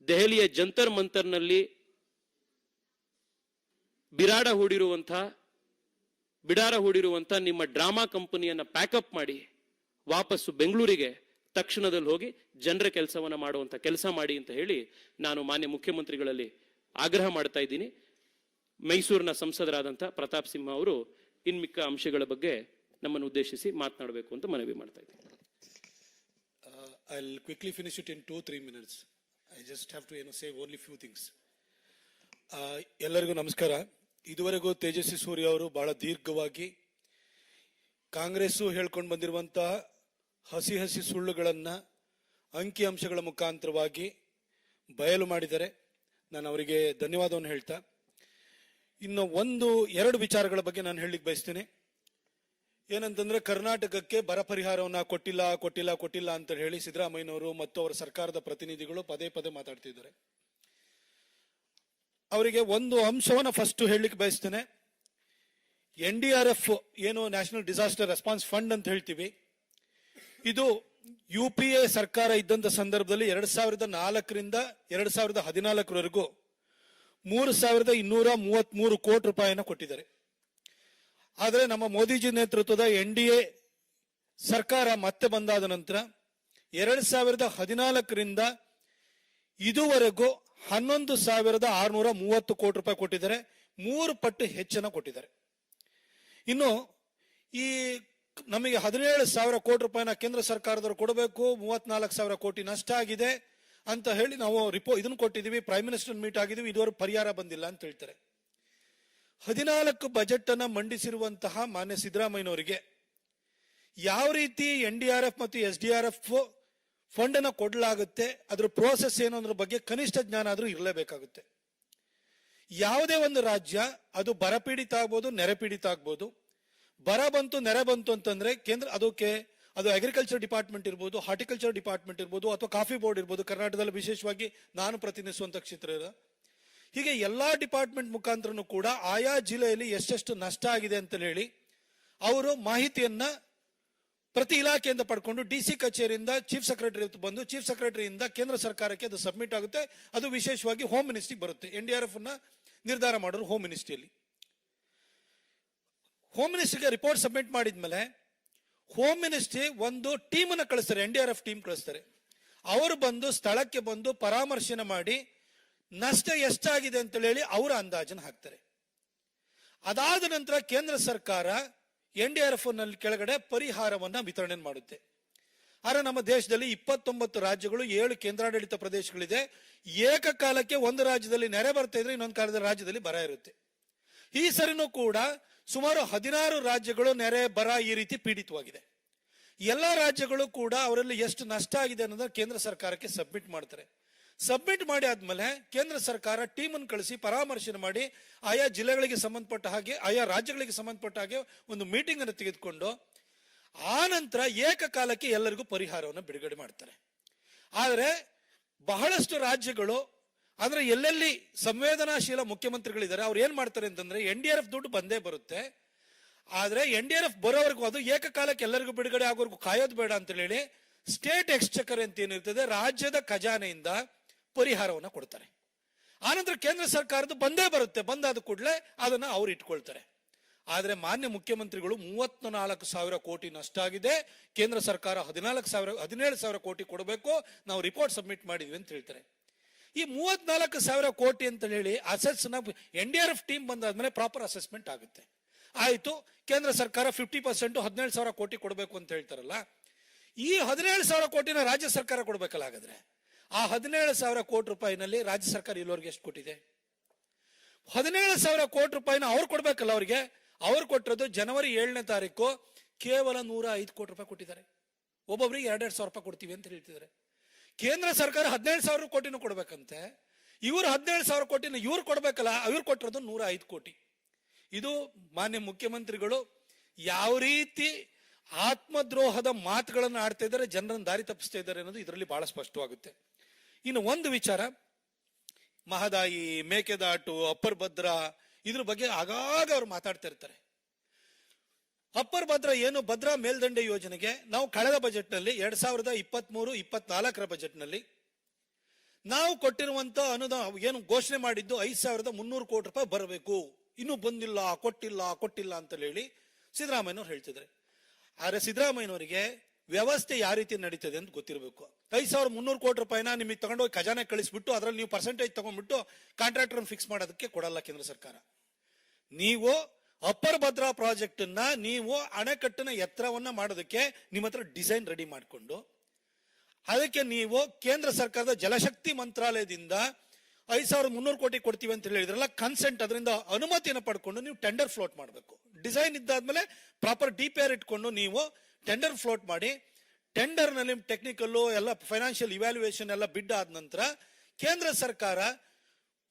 ದೆಹಲಿಯ ಜಂತರ್ ಮಂತರ್ನಲ್ಲಿ ಬಿಡಾರ ಹೂಡಿರುವಂತ ನಿಮ್ಮ ಡ್ರಾಮಾ ಕಂಪನಿಯನ್ನ ಪ್ಯಾಕಪ್ ಮಾಡಿ ವಾಪಸ್ಸು ಬೆಂಗಳೂರಿಗೆ ತಕ್ಷಣದಲ್ಲಿ ಹೋಗಿ ಜನರ ಕೆಲಸವನ್ನ ಮಾಡುವಂತ ಕೆಲಸ ಮಾಡಿ ಅಂತ ಹೇಳಿ ನಾನು ಮಾನ್ಯ ಮುಖ್ಯಮಂತ್ರಿಗಳಲ್ಲಿ ಆಗ್ರಹ ಮಾಡ್ತಾ ಇದ್ದೀನಿ. ಮೈಸೂರಿನ ಸಂಸದರಾದಂಥ ಪ್ರತಾಪ್ ಸಿಂಹ ಅವರು ಇನ್ಮಿಕ್ಕ ಅಂಶಗಳ ಬಗ್ಗೆ ನಮ್ಮನ್ನು ಉದ್ದೇಶಿಸಿ ಮಾತನಾಡಬೇಕು ಅಂತ ಮನವಿ ಮಾಡ್ತಾ ಇದ್ದೀನಿ. I'll quickly finish it in 2-3 minutes. I just have to say only few things. ಎಲ್ಲರಿಗೂ ನಮಸ್ಕಾರ. ಇದುವರೆಗೂ ತೇಜಸ್ವಿ ಸೂರ್ಯ ಅವರು ಬಹಳ ದೀರ್ಘವಾಗಿ ಕಾಂಗ್ರೆಸ್ ಹೇಳ್ಕೊಂಡು ಬಂದಿರುವಂತಹ ಹಸಿ ಸುಳ್ಳುಗಳನ್ನ ಅಂಕಿಅಂಶಗಳ ಮುಖಾಂತರವಾಗಿ ಬಯಲು ಮಾಡಿದ್ದಾರೆ. ನಾನು ಅವರಿಗೆ ಧನ್ಯವಾದವನ್ನು ಹೇಳ್ತಾ, ಇನ್ನು 1-2 ವಿಚಾರಗಳ ಬಗ್ಗೆ ನಾನು ಹೇಳಲಿಕ್ಕೆ ಬಯಸ್ತೇನೆ. ಏನಂತಂದ್ರೆ, ಕರ್ನಾಟಕಕ್ಕೆ ಬರ ಪರಿಹಾರವನ್ನ ಕೊಟ್ಟಿಲ್ಲ ಅಂತ ಹೇಳಿ ಸಿದ್ದರಾಮಯ್ಯನವರು ಮತ್ತು ಅವರ ಸರ್ಕಾರದ ಪ್ರತಿನಿಧಿಗಳು ಪದೇ ಮಾತಾಡ್ತಿದ್ದಾರೆ. ಅವರಿಗೆ ಒಂದು ಅಂಶವನ್ನ ಫಸ್ಟ್ ಹೇಳಲಿಕ್ಕೆ ಬಯಸ್ತೇನೆ. NDRF ಏನು ನ್ಯಾಷನಲ್ ಡಿಸಾಸ್ಟರ್ ರೆಸ್ಪಾನ್ಸ್ ಫಂಡ್ ಅಂತ ಹೇಳ್ತೀವಿ, ಇದು UPA ಸರ್ಕಾರ ಇದ್ದಂತ ಸಂದರ್ಭದಲ್ಲಿ 2004ರಿಂದ 2014ವರೆಗೂ 3,233 ಕೋಟಿ ರೂಪಾಯಿನ ಕೊಟ್ಟಿದ್ದಾರೆ. ಆದರೆ ನಮ್ಮ ಮೋದಿಜಿ ನೇತೃತ್ವದ NDA ಸರ್ಕಾರ ಮತ್ತೆ ಬಂದಾದ ನಂತರ 2014ರಿಂದ ಇದುವರೆಗೂ 11,630 ಕೋಟಿ ರೂಪಾಯಿ ಕೊಟ್ಟಿದ್ದಾರೆ. 3 ಪಟ್ಟು ಹೆಚ್ಚನ ಕೊಟ್ಟಿದ್ದಾರೆ. ಇನ್ನು ಈ ನಮಗೆ 17,000 ಕೋಟಿ ರೂಪಾಯಿನ ಕೇಂದ್ರ ಸರ್ಕಾರದವರು ಕೊಡಬೇಕು, 34,000 ಕೋಟಿ ನಷ್ಟ ಆಗಿದೆ ಅಂತ ಹೇಳಿ ನಾವು ಇದನ್ನು ಕೊಟ್ಟಿದ್ದೀವಿ, ಪ್ರೈಮ್ ಮಿನಿಸ್ಟರ್ ಮೀಟ್ ಆಗಿದ್ದೀವಿ, ಇದುವರೆಗೂ ಪರಿಹಾರ ಬಂದಿಲ್ಲ ಅಂತ ಹೇಳ್ತಾರೆ. 14 ಬಜೆಟ್ ಅನ್ನ ಮಂಡಿಸಿರುವಂತಹ ಮಾನ್ಯ ಸಿದ್ದರಾಮಯ್ಯನವರಿಗೆ ಯಾವ ರೀತಿ NDRF ಮತ್ತು SDRF ಫಂಡ್ ಅನ್ನ ಕೊಡಲಾಗುತ್ತೆ, ಅದ್ರ ಪ್ರೋಸೆಸ್ ಏನು ಅನ್ನೋದ್ರ ಬಗ್ಗೆ ಕನಿಷ್ಠ ಜ್ಞಾನ ಆದ್ರೂ ಇರಲೇಬೇಕಾಗುತ್ತೆ. ಯಾವುದೇ ಒಂದು ರಾಜ್ಯ, ಅದು ಬರಪೀಡಿತ ಆಗ್ಬೋದು, ನೆರೆ ಪೀಡಿತ ಆಗ್ಬೋದು, ಬರ ಬಂತು ನೆರೆ ಬಂತು ಅಂತಂದ್ರೆ ಕೇಂದ್ರ ಅದಕ್ಕೆ ಅದು ಅಗ್ರಿಕಲ್ಚರ್ ಡಿಪಾರ್ಟ್ಮೆಂಟ್ ಇರ್ಬೋದು, ಹಾರ್ಟಿಕಲ್ಚರ್ ಡಿಪಾರ್ಟ್ಮೆಂಟ್ ಇರ್ಬೋದು, ಅಥವಾ ಕಾಫಿ ಬೋರ್ಡ್ ಇರ್ಬೋದು, ಕರ್ನಾಟಕದಲ್ಲಿ ವಿಶೇಷವಾಗಿ ನಾನು ಪ್ರತಿನಿಧಿಸುವಂತ ಕ್ಷೇತ್ರ. ಹೀಗೆ ಎಲ್ಲಾ ಡಿಪಾರ್ಟ್ಮೆಂಟ್ ಮುಖಾಂತರನು ಕೂಡ ಆಯಾ ಜಿಲ್ಲೆಯಲ್ಲಿ ಎಷ್ಟೆಷ್ಟು ನಷ್ಟ ಆಗಿದೆ ಅಂತ ಹೇಳಿ ಅವರು ಮಾಹಿತಿಯನ್ನ ಪ್ರತಿ ಇಲಾಖೆಯಿಂದ ಪಡ್ಕೊಂಡು ಡಿಸಿ ಕಚೇರಿಯಿಂದ ಚೀಫ್ ಸೆಕ್ರೆಟರಿ ಬಂದು ಚೀಫ್ ಸೆಕ್ರೆಟರಿಯಿಂದ ಕೇಂದ್ರ ಸರ್ಕಾರಕ್ಕೆ ಅದು ಸಬ್ಮಿಟ್ ಆಗುತ್ತೆ. ಅದು ವಿಶೇಷವಾಗಿ ಹೋಮ್ ಮಿನಿಸ್ಟ್ರಿಗೆ ಬರುತ್ತೆ. NDRF ನಿರ್ಧಾರ ಮಾಡೋರು ಹೋಮ್ ಮಿನಿಸ್ಟ್ರಿಯಲ್ಲಿ. ಹೋಮ್ ಮಿನಿಸ್ಟ್ರಿಗೆ ರಿಪೋರ್ಟ್ ಸಬ್ಮಿಟ್ ಮಾಡಿದ್ಮೇಲೆ ಹೋಮ್ ಮಿನಿಸ್ಟ್ರಿ ಒಂದು ಟೀಮ್ ಅನ್ನ ಕಳಿಸ್ತಾರೆ, NDRF ಟೀಮ್ ಕಳಿಸ್ತಾರೆ. ಅವರು ಬಂದು ಸ್ಥಳಕ್ಕೆ ಬಂದು ಪರಾಮರ್ಶೆ ಮಾಡಿ ನಷ್ಟ ಎಷ್ಟಾಗಿದೆ ಅಂತ ಹೇಳಿ ಅವರ ಅಂದಾಜನ್ನು ಹಾಕ್ತಾರೆ. ಅದಾದ ನಂತರ ಕೇಂದ್ರ ಸರ್ಕಾರ NDRF ನಲ್ಲಿ ಕೆಳಗಡೆ ಪರಿಹಾರವನ್ನ ವಿತರಣೆ ಮಾಡುತ್ತೆ. ಆದ್ರೆ ನಮ್ಮ ದೇಶದಲ್ಲಿ 29 ರಾಜ್ಯಗಳು, 7 ಕೇಂದ್ರಾಡಳಿತ ಪ್ರದೇಶಗಳಿದೆ. ಏಕಕಾಲಕ್ಕೆ ಒಂದು ರಾಜ್ಯದಲ್ಲಿ ನೆರೆ ಬರ್ತಾ ಇದ್ರೆ ಇನ್ನೊಂದು ಕಾಲದ ರಾಜ್ಯದಲ್ಲಿ ಬರ ಇರುತ್ತೆ. ಈ ಸರಿನೂ ಕೂಡ ಸುಮಾರು 16 ರಾಜ್ಯಗಳು ನೆರೆ ಬರ ಈ ರೀತಿ ಪೀಡಿತವಾಗಿದೆ. ಎಲ್ಲಾ ರಾಜ್ಯಗಳು ಕೂಡ ಅವರಲ್ಲಿ ಎಷ್ಟು ನಷ್ಟ ಆಗಿದೆ ಅನ್ನೋದನ್ನ ಕೇಂದ್ರ ಸರ್ಕಾರಕ್ಕೆ ಸಬ್ಮಿಟ್ ಮಾಡ್ತಾರೆ. ಸಬ್ಮಿಟ್ ಮಾಡಿ ಆದ್ಮೇಲೆ ಕೇಂದ್ರ ಸರ್ಕಾರ ಟೀಮ್ ಅನ್ನು ಕಳಿಸಿ ಪರಾಮರ್ಶೆ ಮಾಡಿ ಆಯಾ ಜಿಲ್ಲೆಗಳಿಗೆ ಸಂಬಂಧಪಟ್ಟ ಹಾಗೆ, ಆಯಾ ರಾಜ್ಯಗಳಿಗೆ ಸಂಬಂಧಪಟ್ಟ ಹಾಗೆ ಒಂದು ಮೀಟಿಂಗ್ ಅನ್ನು ತೆಗೆದುಕೊಂಡು ಆ ನಂತರ ಏಕಕಾಲಕ್ಕೆ ಎಲ್ಲರಿಗೂ ಪರಿಹಾರವನ್ನು ಬಿಡುಗಡೆ ಮಾಡ್ತಾರೆ. ಆದರೆ ಬಹಳಷ್ಟು ರಾಜ್ಯಗಳು, ಅಂದ್ರೆ ಎಲ್ಲೆಲ್ಲಿ ಸಂವೇದನಾಶೀಲ ಮುಖ್ಯಮಂತ್ರಿಗಳಿದ್ದಾರೆ ಅವ್ರು ಏನ್ ಮಾಡ್ತಾರೆ ಅಂತಂದ್ರೆ NDRF ದುಡ್ಡು ಬಂದೇ ಬರುತ್ತೆ. ಆದ್ರೆ NDRF ಬರೋವರೆಗೂ ಅದು ಏಕಕಾಲಕ್ಕೆ ಎಲ್ಲರಿಗೂ ಬಿಡುಗಡೆ ಆಗೋವರೆಗೂ ಕಾಯೋದು ಬೇಡ ಅಂತ ಹೇಳಿ ಸ್ಟೇಟ್ ಎಕ್ಸ್ಚೆಕರ್ ಅಂತ ಏನಿರ್ತದೆ, ರಾಜ್ಯದ ಖಜಾನೆಯಿಂದ ಪರಿಹಾರವನ್ನು ಕೊಡ್ತಾರೆ. ಆನಂತರ ಕೇಂದ್ರ ಸರ್ಕಾರದ ಬಂದೇ ಬರುತ್ತೆ. ಬಂದಾದ ಕೂಡಲೇ ಅದನ್ನ ಅವ್ರು ಇಟ್ಕೊಳ್ತಾರೆ. ಆದ್ರೆ ಮಾನ್ಯ ಮುಖ್ಯಮಂತ್ರಿಗಳು 34,000 ಕೋಟಿ ನಷ್ಟ ಆಗಿದೆ, ಕೇಂದ್ರ ಸರ್ಕಾರ 17,000 ಕೋಟಿ ಕೊಡಬೇಕು, ನಾವು ರಿಪೋರ್ಟ್ ಸಬ್ಮಿಟ್ ಮಾಡಿದ್ವಿ ಅಂತ ಹೇಳ್ತಾರೆ. ಈ 34,000 ಕೋಟಿ ಅಂತ ಹೇಳಿ ಅಸೆಟ್ಸ್ NDRF ಟೀಮ್ ಬಂದಾದ್ಮೇಲೆ ಪ್ರಾಪರ್ ಅಸೆಸ್ಮೆಂಟ್ ಆಗುತ್ತೆ. ಆಯ್ತು, ಕೇಂದ್ರ ಸರ್ಕಾರ 50% 17,000 ಕೋಟಿ ಕೊಡಬೇಕು ಅಂತ ಹೇಳ್ತಾರಲ್ಲ, ಈ 17,000 ಕೋಟಿನ ರಾಜ್ಯ ಸರ್ಕಾರ ಕೊಡ್ಬೇಕಲ್ಲ. ಹಾಗಾದ್ರೆ ಆ 17,000 ಕೋಟಿ ರೂಪಾಯಿನಲ್ಲಿ ರಾಜ್ಯ ಸರ್ಕಾರ ಇಲ್ಲಿವರೆಗೆ ಎಷ್ಟು ಕೊಟ್ಟಿದೆ? 17,000 ಕೋಟಿ ರೂಪಾಯಿನ ಅವ್ರು ಕೊಡ್ಬೇಕಲ್ಲ. ಅವ್ರಿಗೆ ಅವ್ರು ಕೊಟ್ಟಿರೋದು ಜನವರಿ 7ನೇ ತಾರೀಕು ಕೇವಲ 105 ಕೋಟಿ ರೂಪಾಯಿ ಕೊಟ್ಟಿದ್ದಾರೆ. ಒಬ್ಬೊಬ್ರಿಗೆ 2,000 ರೂಪಾಯಿ ಕೊಡ್ತೀವಿ ಅಂತ ಹೇಳ್ತಿದ್ದಾರೆ. ಕೇಂದ್ರ ಸರ್ಕಾರ 17,000 ಕೋಟಿನೂ ಕೊಡ್ಬೇಕಂತೆ. ಇವರು 17,000 ಕೋಟಿನ ಇವ್ರು ಕೊಡ್ಬೇಕಲ್ಲ, ಅವ್ರು ಕೊಟ್ಟಿರೋದು 105 ಕೋಟಿ. ಇದು ಮಾನ್ಯ ಮುಖ್ಯಮಂತ್ರಿಗಳು ಯಾವ ರೀತಿ ಆತ್ಮದ್ರೋಹದ ಮಾತುಗಳನ್ನು ಆಡ್ತಾ ಇದ್ದಾರೆ, ಜನರನ್ನು ದಾರಿ ತಪ್ಪಿಸ್ತಾ ಇದ್ದಾರೆ ಅನ್ನೋದು ಇದರಲ್ಲಿ ಬಹಳ ಸ್ಪಷ್ಟವಾಗುತ್ತೆ. ಇನ್ನು ಒಂದು ವಿಚಾರ, ಮಹದಾಯಿ, ಮೇಕೆದಾಟು, ಅಪ್ಪರ್ ಭದ್ರಾ ಇದ್ರ ಬಗ್ಗೆ ಆಗಾಗ ಅವ್ರು ಮಾತಾಡ್ತಾ ಇರ್ತಾರೆ. ಅಪ್ಪರ್ ಭದ್ರಾ ಏನು, ಭದ್ರಾ ಮೇಲ್ದಂಡೆ ಯೋಜನೆಗೆ ನಾವು ಕಳೆದ ಬಜೆಟ್ ನಲ್ಲಿ 2023-24 ಬಜೆಟ್ ನಲ್ಲಿ ನಾವು ಕೊಟ್ಟಿರುವಂತ ಅನುದಾನ ಏನು ಘೋಷಣೆ ಮಾಡಿದ್ದು 5,300 ಕೋಟಿ ರೂಪಾಯಿ ಬರಬೇಕು, ಇನ್ನೂ ಬಂದಿಲ್ಲ, ಕೊಟ್ಟಿಲ್ಲ ಅಂತ ಹೇಳಿ ಸಿದ್ದರಾಮಯ್ಯನವ್ರು ಹೇಳ್ತಿದ್ದಾರೆ. ಆದ್ರೆ ಸಿದ್ದರಾಮಯ್ಯನವರಿಗೆ ವ್ಯವಸ್ಥೆ ಯಾವ ರೀತಿ ನಡೀತದೆ ಅಂತ ಗೊತ್ತಿರಬೇಕು. 5,300 ಕೋಟಿ ರೂಪಾಯಿನ ನಿಮಗೆ ತಗೊಂಡೋಗಿ ಖಜಾನೆ ಕಳಿಸ್ಬಿಟ್ಟು ಅದರಲ್ಲಿ ನೀವು ಪರ್ಸೆಂಟೇಜ್ ತಗೊಂಡ್ಬಿಟ್ಟು ಕಾಂಟ್ರಾಕ್ಟರ್ ಫಿಕ್ಸ್ ಮಾಡೋದಕ್ಕೆ ಕೊಡಲ್ಲ ಕೇಂದ್ರ ಸರ್ಕಾರ. ನೀವು ಅಪ್ಪರ್ ಭದ್ರಾ ಪ್ರಾಜೆಕ್ಟ್ ಅನ್ನ ನೀವು ಅಣೆಕಟ್ಟಿನ ಎತ್ತರವನ್ನ ಮಾಡೋದಕ್ಕೆ ನಿಮ್ಮ ಹತ್ರ ಡಿಸೈನ್ ರೆಡಿ ಮಾಡಿಕೊಂಡು ಅದಕ್ಕೆ ನೀವು ಕೇಂದ್ರ ಸರ್ಕಾರದ ಜಲಶಕ್ತಿ ಮಂತ್ರಾಲಯದಿಂದ 5,300 ಕೋಟಿ ಕೊಡ್ತೀವಿ ಅಂತ ಹೇಳಿದ್ರಲ್ಲ, ಕನ್ಸೆಂಟ್, ಅದರಿಂದ ಅನುಮತಿಯನ್ನು ಪಡ್ಕೊಂಡು ನೀವು ಟೆಂಡರ್ ಫ್ಲೋಟ್ ಮಾಡಬೇಕು. ಡಿಸೈನ್ ಇದ್ದಾದ್ಮೇಲೆ ಪ್ರಾಪರ್ DPR ಇಟ್ಕೊಂಡು ನೀವು ಟೆಂಡರ್ ಫ್ಲೋಟ್ ಮಾಡಿ, ಟೆಂಡರ್ ನಲ್ಲಿ ಟೆಕ್ನಿಕಲ್ ಎಲ್ಲ ಫೈನಾನ್ಷಿಯಲ್ ಇವ್ಯಾಲ್ಯೂಯೇಷನ್ ಎಲ್ಲ ಬಿಡ್ ಆದ ನಂತರ ಕೇಂದ್ರ ಸರ್ಕಾರ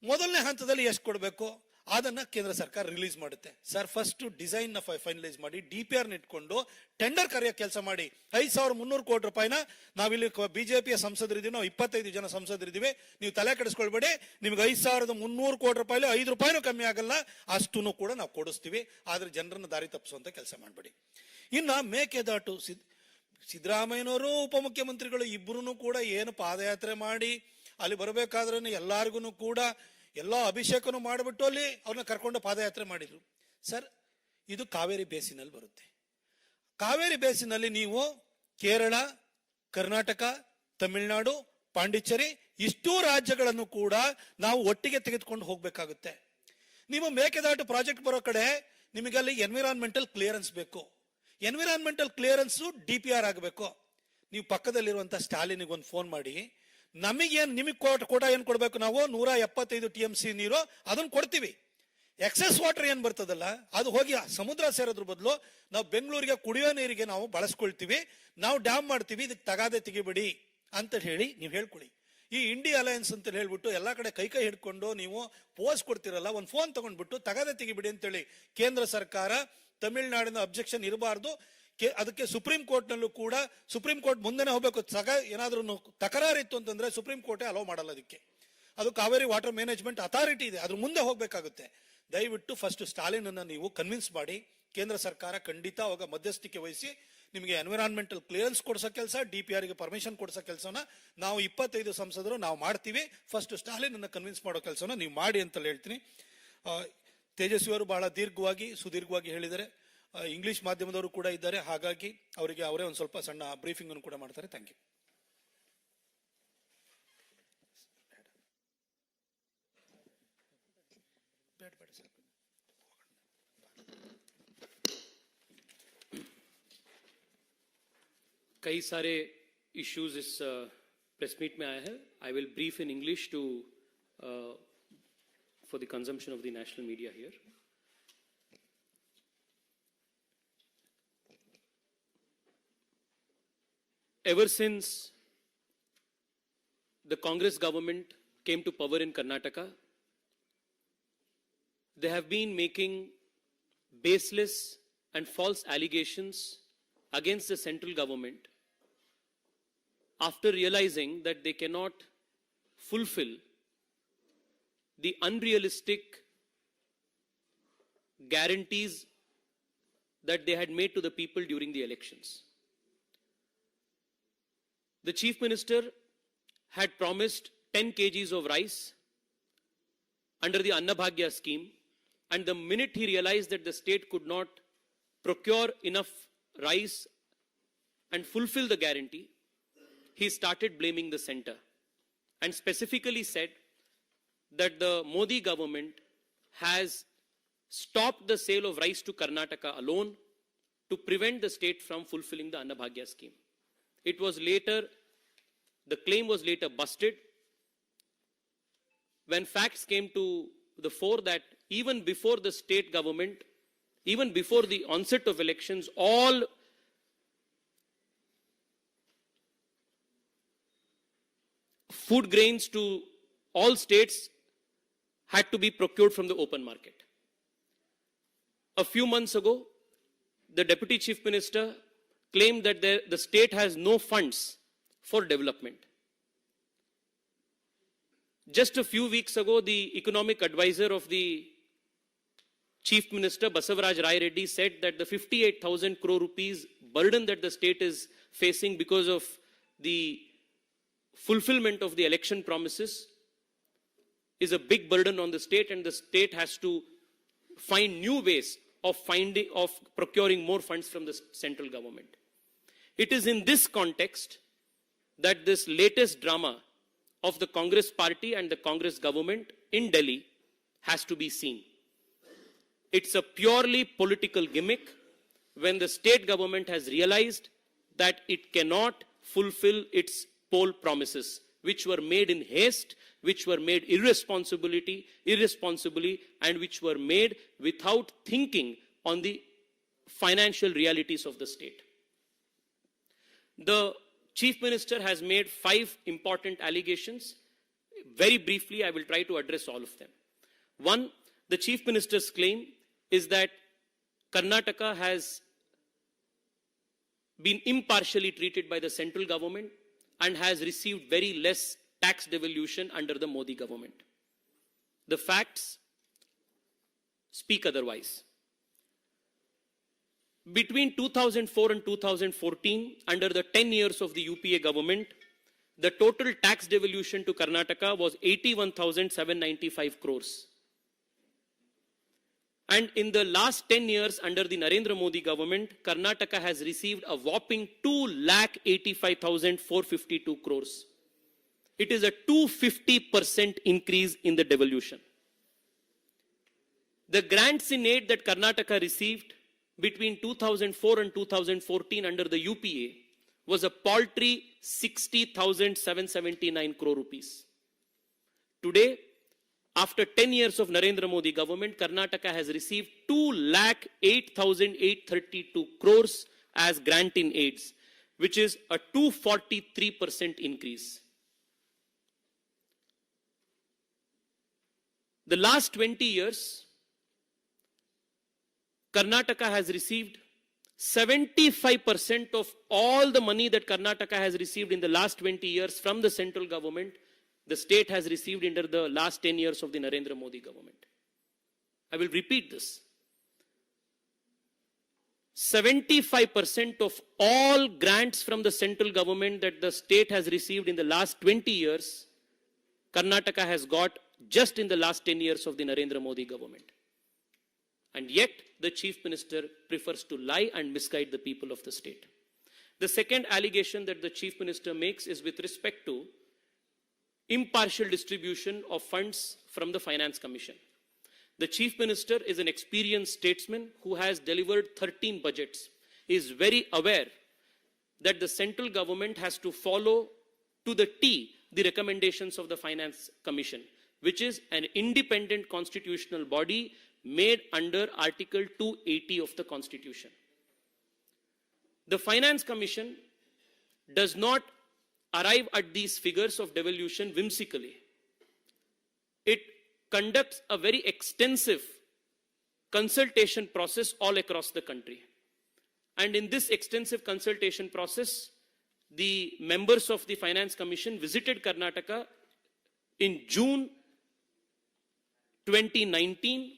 ಮೊದಲನೇ ಹಂತದಲ್ಲಿ ಎಷ್ಟು ಕೊಡಬೇಕು ಅದನ್ನ ಕೇಂದ್ರ ಸರ್ಕಾರ ರಿಲೀಸ್ ಮಾಡುತ್ತೆ. ಸರ್, ಫಸ್ಟ್ ಡಿಸೈನ್ ನ ಫೈನಲೈಸ್ ಮಾಡಿ DPR ಇಟ್ಕೊಂಡು ಟೆಂಡರ್ ಕರೆಯೋ ಕೆಲಸ ಮಾಡಿ. 5,300 ಕೋಟಿ ರೂಪಾಯಿನ ನಾವಿಲ್ಲಿ ಬಿಜೆಪಿಯ ಸಂಸದರಿದ್ದೀವಿ, ನಾವು 25 ಜನ ಸಂಸದರಿದ್ದೀವಿ, ನೀವು ತಲೆ ಕೆಡಿಸ್ಕೊಳ್ಬೇಡಿ. ನಿಮ್ಗೆ 5,300 ಕೋಟಿ ರೂಪಾಯಿ 5 ರೂಪಾಯಿನೂ ಕಮ್ಮಿ ಆಗಲ್ಲ, ಅಷ್ಟನ್ನು ಕೂಡ ನಾವು ಕೊಡಿಸ್ತೀವಿ. ಆದ್ರೆ ಜನರನ್ನು ದಾರಿ ತಪ್ಪಿಸುವಂತ ಕೆಲಸ ಮಾಡಬೇಡಿ. ಇನ್ನ ಮೇಕೆದಾಟು, ಸಿದ್ದರಾಮಯ್ಯನವರು ಉಪಮುಖ್ಯಮಂತ್ರಿಗಳು ಇಬ್ಬರೂ ಕೂಡ ಏನು ಪಾದಯಾತ್ರೆ ಮಾಡಿ ಅಲ್ಲಿ ಬರಬೇಕಾದ್ರೂ ಎಲ್ಲಾರ್ಗು ಕೂಡ ಎಲ್ಲಾ ಅಭಿಷೇಕನು ಮಾಡಿಬಿಟ್ಟು ಅಲ್ಲಿ ಅವ್ರನ್ನ ಕರ್ಕೊಂಡು ಪಾದಯಾತ್ರೆ ಮಾಡಿದ್ರು. ಸರ್, ಇದು ಕಾವೇರಿ ಬೇಸಿನಲ್ಲಿ ಬರುತ್ತೆ. ಕಾವೇರಿ ಬೇಸಿನಲ್ಲಿ ನೀವು ಕೇರಳ, ಕರ್ನಾಟಕ, ತಮಿಳುನಾಡು, ಪಾಂಡಿಚೇರಿ ಇಷ್ಟೂ ರಾಜ್ಯಗಳನ್ನು ಕೂಡ ನಾವು ಒಟ್ಟಿಗೆ ತೆಗೆದುಕೊಂಡು ಹೋಗ್ಬೇಕಾಗುತ್ತೆ. ನೀವು ಮೇಕೆದಾಟು ಪ್ರಾಜೆಕ್ಟ್ ಬರೋ ಕಡೆ ನಿಮಗೆ ಅಲ್ಲಿ ಎನ್ವಿರಾನ್ಮೆಂಟಲ್ ಕ್ಲಿಯರೆನ್ಸ್ ಬೇಕು. ಎನ್ವಿರಾನ್ಮೆಂಟಲ್ ಕ್ಲಿಯರೆನ್ಸ್ DPR ಆಗಬೇಕು. ನೀವು ಪಕ್ಕದಲ್ಲಿರುವಂತ ಸ್ಟಾಲಿನಿಗೆ ಒಂದು ಫೋನ್ ಮಾಡಿ, ನಿಮಗೆ ಕೋಟ ಏನ್ ಕೊಡ್ಬೇಕು, ನಾವು 175 TMC ನೀರು ಅದನ್ನ ಕೊಡ್ತೀವಿ. ಎಕ್ಸೆಸ್ ವಾಟರ್ ಏನ್ ಬರ್ತದಲ್ಲ ಅದು ಹೋಗಿ ಸಮುದ್ರ ಸೇರೋದ್ರ ಬದಲು ನಾವು ಬೆಂಗಳೂರಿಗೆ ಕುಡಿಯೋ ನೀರಿಗೆ ನಾವು ಬಳಸ್ಕೊಳ್ತೀವಿ, ನಾವು ಡ್ಯಾಮ್ ಮಾಡ್ತೀವಿ, ಇದಕ್ಕೆ ತಗಾದೆ ತೆಗಿಬೇಡಿ ಅಂತ ಹೇಳಿ ನೀವು ಹೇಳ್ಕೊಳ್ಳಿ. ಈ ಇಂಡಿಯಾ ಅಲಯನ್ಸ್ ಅಂತ ಹೇಳ್ಬಿಟ್ಟು ಎಲ್ಲಾ ಕಡೆ ಕೈ ಹಿಡ್ಕೊಂಡು ನೀವು ಪೋಸ್ ಕೊಡ್ತಿರಲ್ಲ, ಒಂದು ಫೋನ್ ತಗೊಂಡ್ಬಿಟ್ಟು ತಗಾದೆ ತೆಗಿಬಿಡಿ ಅಂತೇಳಿ ಕೇಂದ್ರ ಸರ್ಕಾರ, ತಮಿಳುನಾಡಿನ ಅಬ್ಜೆಕ್ಷನ್ ಇರಬಾರ್ದು, ಅದಕ್ಕೆ ಸುಪ್ರೀಂ ಕೋರ್ಟ್ ನಲ್ಲೂ ಕೂಡ ಸುಪ್ರೀಂ ಕೋರ್ಟ್ ಮುಂದೆನೆ ಹೋಗ್ಬೇಕು. ಏನಾದ್ರೂ ತಕರಾರಿತ್ತು ಅಂತಂದ್ರೆ ಸುಪ್ರೀಂ ಕೋರ್ಟೇ ಅಲೋ ಮಾಡಲ್ಲ ಅದಕ್ಕೆ. ಅದು ಕಾವೇರಿ ವಾಟರ್ ಮ್ಯಾನೇಜ್ಮೆಂಟ್ ಅಥಾರಿಟಿ ಇದೆ, ಅದ್ರ ಮುಂದೆ ಹೋಗ್ಬೇಕಾಗುತ್ತೆ. ದಯವಿಟ್ಟು ಫಸ್ಟ್ ಸ್ಟಾಲಿನ್ ಅನ್ನ ನೀವು ಕನ್ವಿನ್ಸ್ ಮಾಡಿ. ಕೇಂದ್ರ ಸರ್ಕಾರ ಖಂಡಿತ ಅವಾಗ ಮಧ್ಯಸ್ಥಿಕೆ ವಹಿಸಿ ನಿಮಗೆ ಎನ್ವಿರಾನ್ಮೆಂಟಲ್ ಕ್ಲಿಯರೆನ್ಸ್ ಕೊಡ್ಸೋ ಕೆಲಸ, DPR ಗೆ ಪರ್ಮಿಷನ್ ಕೊಡ್ಸೋ ಕೆಲಸನ ನಾವು 25 ಸಂಸದರು ನಾವು ಮಾಡ್ತೀವಿ. ಫಸ್ಟ್ ಸ್ಟಾಲಿನ್ ಅನ್ನ ಕನ್ವಿನ್ಸ್ ಮಾಡೋ ಕೆಲಸನ ನೀವು ಮಾಡಿ ಅಂತ ಹೇಳ್ತೀನಿ. ತೇಜಸ್ವಿ ಅವರು ಬಹಳ ಸುದೀರ್ಘವಾಗಿ ಹೇಳಿದ್ದಾರೆ. ಇಂಗ್ಲಿಷ್ ಮಾಧ್ಯಮದವರು ಕೂಡ ಇದ್ದಾರೆ, ಹಾಗಾಗಿ ಅವರಿಗೆ ಅವರೇ ಒಂದು ಸ್ವಲ್ಪ ಸಣ್ಣ ಬ್ರೀಫಿಂಗ್ ಅನ್ನು ಕೂಡ ಮಾಡ್ತಾರೆ. Thank you. कई सारे इश्यूज इस प्रेस मीट में आए हैं. I will brief in English to for the consumption of the national media here. Ever since the Congress government came to power in Karnataka, they have been making baseless and false allegations against the central government after realizing that they cannot fulfill the unrealistic guarantees that they had made to the people during the elections. The Chief Minister had promised 10 kgs of rice under the Annabhagya scheme, and the minute he realized that the state could not procure enough rice and fulfill the guarantee, he started blaming the center and specifically said that the Modi government has stopped the sale of rice to Karnataka alone to prevent the state from fulfilling the Annabhagya scheme. It was later, the claim was later busted when facts came to the fore that even before the state government, even before the onset of elections, all food grains to all states had to be procured from the open market. A few months ago, the Deputy Chief Minister claimed that the state has no funds for development. Just a few weeks ago, the economic advisor of the Chief Minister, Basavaraj Rai Reddy, said that the 58,000 crore rupees burden that the state is facing because of the fulfillment of the election promises is a big burden on the state, and the state has to find new ways of procuring more funds from the central government. It is in this context that this latest drama of the Congress party and the Congress government in Delhi has to be seen. It's a purely political gimmick when the state government has realized that it cannot fulfill its poll promises, which were made in haste, which were made irresponsibly, and which were made without thinking on the financial realities of the state. The Chief Minister has made 5 important allegations. Very briefly, I will try to address all of them. One, the Chief Minister's claim is that Karnataka has been impartially treated by the central government and has received very less tax devolution under the Modi government. The facts speak otherwise. Between 2004 and 2014, under the 10 years of the UPA government, the total tax devolution to Karnataka was 81,795 crores. And in the last 10 years under the Narendra Modi government, Karnataka has received a whopping 2,85,452 crores. It is a 250% increase in the devolution. The grants in aid that Karnataka received between 2004 and 2014 under the UPA was a paltry 60,779 crore rupees. Today, after 10 years of Narendra Modi government, Karnataka has received 2,08,832 crores as grant in aids, which is a 243% increase. The last 20 years, Karnataka has received 75% of all the money that Karnataka has received in the last 20 years from the central government, the state has received under the last 10 years of the Narendra Modi government. I will repeat this. 75% of all grants from the central government that the state has received in the last 20 years, Karnataka has got just in the last 10 years of the Narendra Modi government. And yet, the chief minister prefers to lie and misguide the people of the state. The second allegation that the chief minister makes is with respect to impartial distribution of funds from the Finance Commission. The chief minister is an experienced statesman who has delivered 13 budgets. He is very aware that the central government has to follow to the T the recommendations of the Finance Commission, which is an independent constitutional body made under Article 280 of the Constitution. The Finance Commission does not arrive at these figures of devolution whimsically. It conducts a very extensive consultation process all across the country. And in this extensive consultation process, the members of the Finance Commission visited Karnataka in June 2019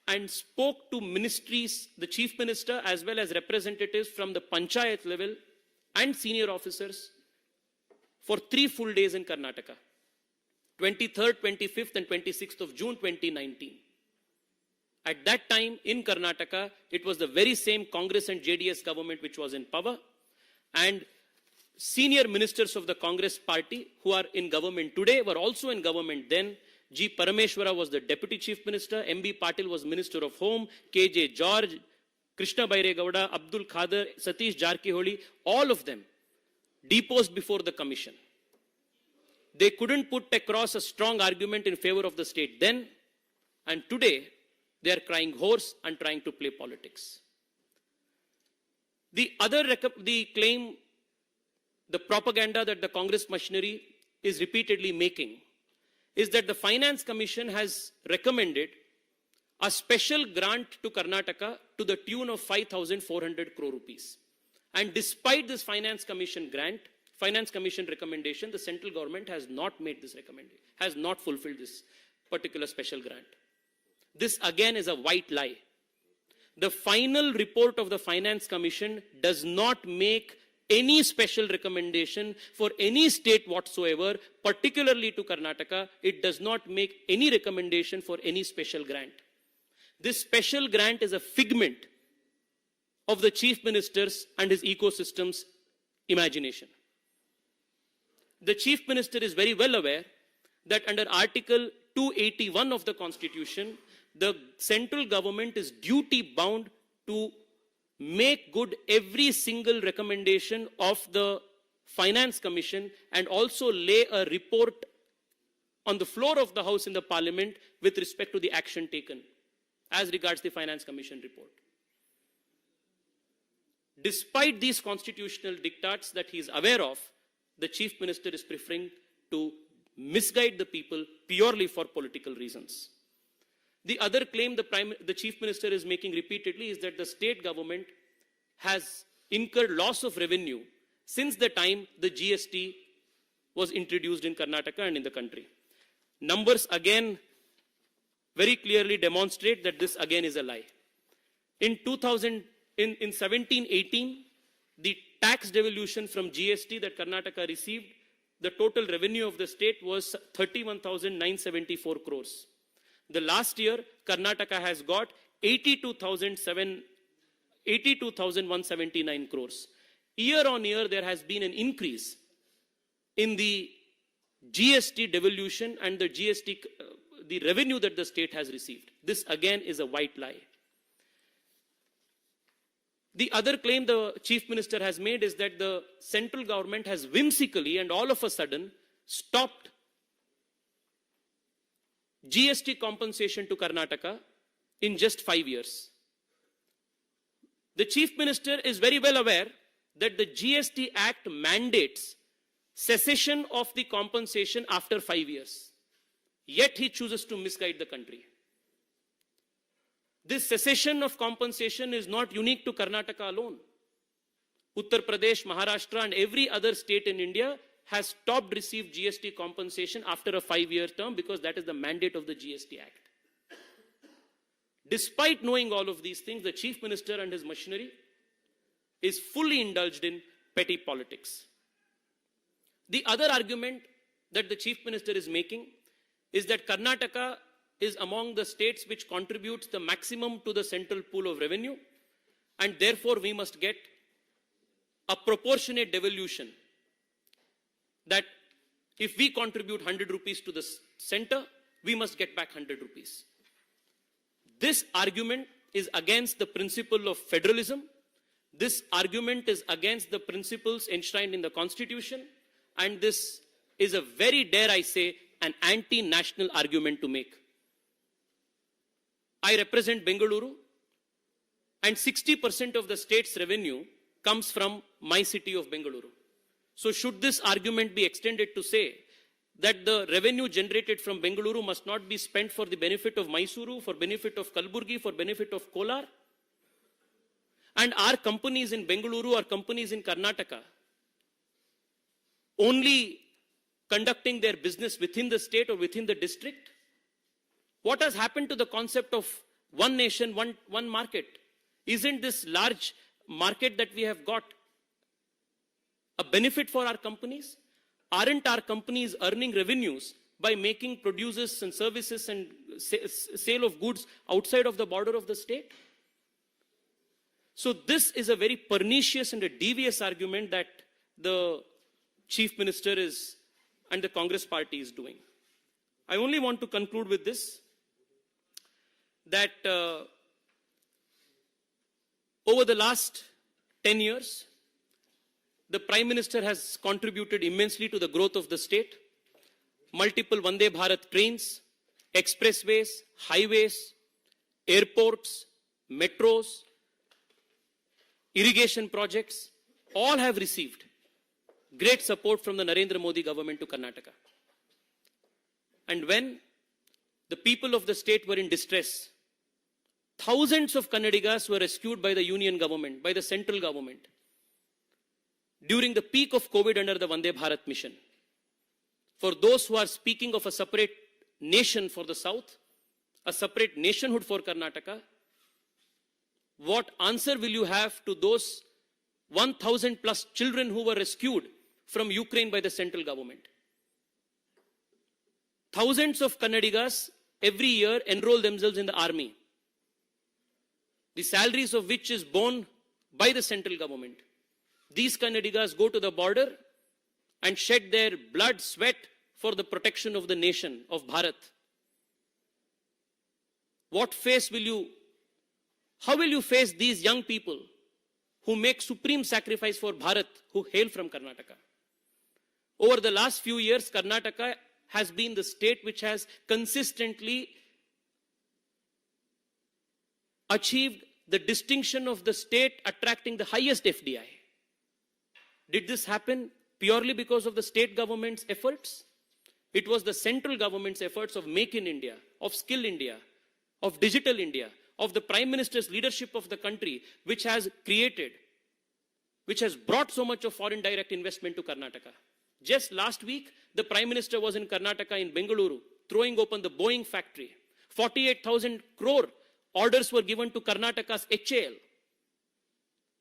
and spoke to ministries, the chief minister, as well as representatives from the panchayat level and senior officers for 3 full days in Karnataka, 23rd, 25th, and 26th of June 2019. At that time in Karnataka, it was the very same Congress and JDS government which was in power, and senior ministers of the Congress party who are in government today were also in government then. G. Parameshwara was the Deputy Chief Minister, M.B. Patil was Minister of Home, K.J. George, Krishna Bairegowda, Abdul Khader, Satish Jarkiholi, all of them deposed before the commission. They couldn't put across a strong argument in favor of the state then, and today they are crying hoarse and trying to play politics. The claim, the propaganda that the Congress machinery is repeatedly making is that the Finance Commission has recommended a special grant to Karnataka to the tune of 5,400 crore rupees. And despite this Finance Commission recommendation, the central government has not made this recommendation, has not fulfilled this particular special grant. This again is a white lie. The final report of the Finance Commission does not make any special recommendation for any state whatsoever, particularly to Karnataka. It does not make any recommendation for any special grant. This special grant is a figment of the chief minister's and his ecosystem's imagination. The chief minister is very well aware that under Article 281 of the Constitution, the central government is duty bound to make good every single recommendation of the Finance Commission and also lay a report on the floor of the House in the Parliament with respect to the action taken as regards the Finance Commission report. Despite these constitutional diktats that he is aware of, the Chief Minister is preferring to misguide the people purely for political reasons. The other claim the Chief Minister is making repeatedly is that the state government has incurred loss of revenue since the time the GST was introduced in Karnataka and in the country. Numbers again very clearly demonstrate that this again is a lie. In 17-18, the tax devolution from GST that Karnataka received, the total revenue of the state was 31,974 crores. The last year, Karnataka has got 82,179 crores. Year on year, there has been an increase in the GST devolution and the GST, the revenue that the state has received. This again is a white lie. The other claim the Chief Minister has made is that the central government has whimsically and all of a sudden stopped GST compensation to Karnataka in just 5 years. The Chief Minister is very well aware that the GST Act mandates cessation of the compensation after 5 years. Yet he chooses to misguide the country. This cessation of compensation is not unique to Karnataka alone. Uttar Pradesh, Maharashtra, and every other state in India has stopped receiving GST compensation after a 5-year term because that is the mandate of the GST Act. Despite knowing all of these things, the Chief Minister and his machinery is fully indulged in petty politics. The other argument that the Chief Minister is making is that Karnataka is among the states which contributes the maximum to the central pool of revenue, and therefore we must get a proportionate devolution. That if we contribute 100 rupees to the center, we must get back 100 rupees. This argument is against the principle of federalism. This argument is against the principles enshrined in the Constitution, and this is a very, dare I say, an anti-national argument to make. I represent Bengaluru, and 60% of the state's revenue comes from my city of Bengaluru. So should this argument be extended to say that the revenue generated from Bengaluru must not be spent for the benefit of Mysuru, for benefit of Kalburgi, for benefit of Kolar? And are companies in Bengaluru or companies in Karnataka only conducting their business within the state or within the district? What has happened to the concept of one nation, one market? Isn't this large market that we have got a benefit for our companies? Aren't our companies earning revenues by making produces and services and sale of goods outside of the border of the state? So this is a very pernicious and a devious argument that the Chief Minister is and the Congress party is doing. I only want to conclude with this, that over the last 10 years, the Prime Minister has contributed immensely to the growth of the state. Multiple Vande Bharat trains, expressways, highways, airports, metros, irrigation projects, all have received great support from the Narendra Modi government to Karnataka. And when the people of the state were in distress, thousands of Kannadigas were rescued by the union government, by the central government, during the peak of COVID under the Vande Bharat mission. For those who are speaking of a separate nation for the South, a separate nationhood for Karnataka, what answer will you have to those 1,000 plus children who were rescued from Ukraine by the central government? Thousands of Kannadigas every year enroll themselves in the army, the salaries of which is borne by the central government. These Kannadigas go to the border and shed their blood, sweat for the protection of the nation of Bharat. How will you face these young people who make supreme sacrifice for Bharat, who hail from Karnataka? Over the last few years, Karnataka has been the state which has consistently achieved the distinction of the state attracting the highest FDI. Did this happen purely because of the state government's efforts? It was the central government's efforts of Make in India, of Skill India, of Digital India, of the Prime Minister's leadership of the country, which has brought so much of foreign direct investment to Karnataka. Just last week, the Prime Minister was in Karnataka, in Bengaluru, throwing open the Boeing factory. 48,000 crore orders were given to Karnataka's HAL,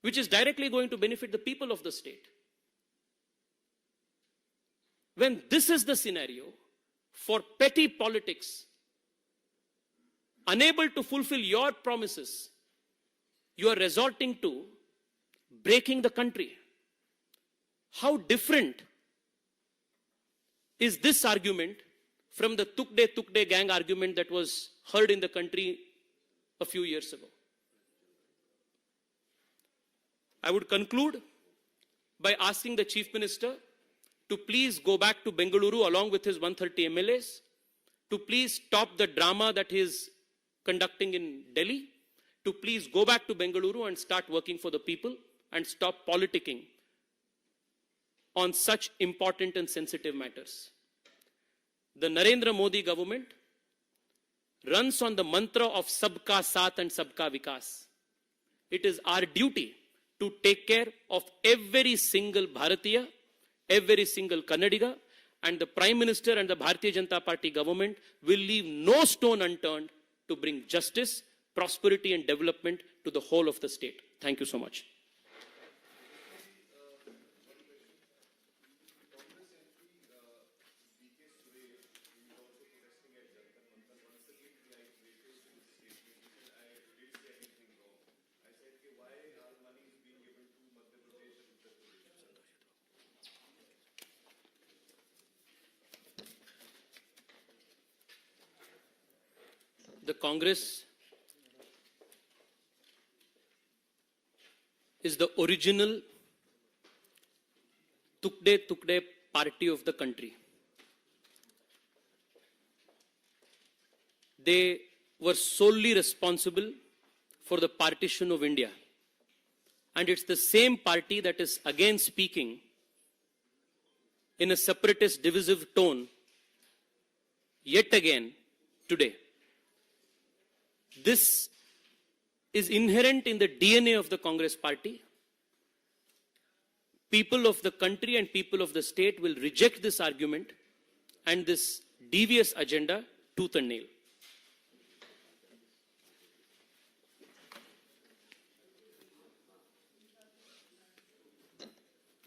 which is directly going to benefit the people of the state. When this is the scenario, for petty politics, unable to fulfill your promises, you are resorting to breaking the country. How different is this argument from the Tukde gang argument that was heard in the country a few years ago? I would conclude by asking the Chief Minister to please go back to Bengaluru along with his 130 MLAs, to please stop the drama that he is conducting in Delhi, to please go back to Bengaluru and start working for the people and stop politicking on such important and sensitive matters. The Narendra Modi government runs on the mantra of Sabka Saath and Sabka Vikas. It is our duty to take care of every single Bharatiya, every single Kannadiga, and the Prime Minister and the Bharatiya Janata Party government will leave no stone unturned to bring justice, prosperity and development to the whole of the state. Thank you so much. The Congress is the original Tukde party of the country. They were solely responsible for the partition of India. And it's the same party that is again speaking in a separatist, divisive tone yet again today. This is inherent in the DNA of the Congress party. People of the country and people of the state will reject this argument and this devious agenda tooth and nail.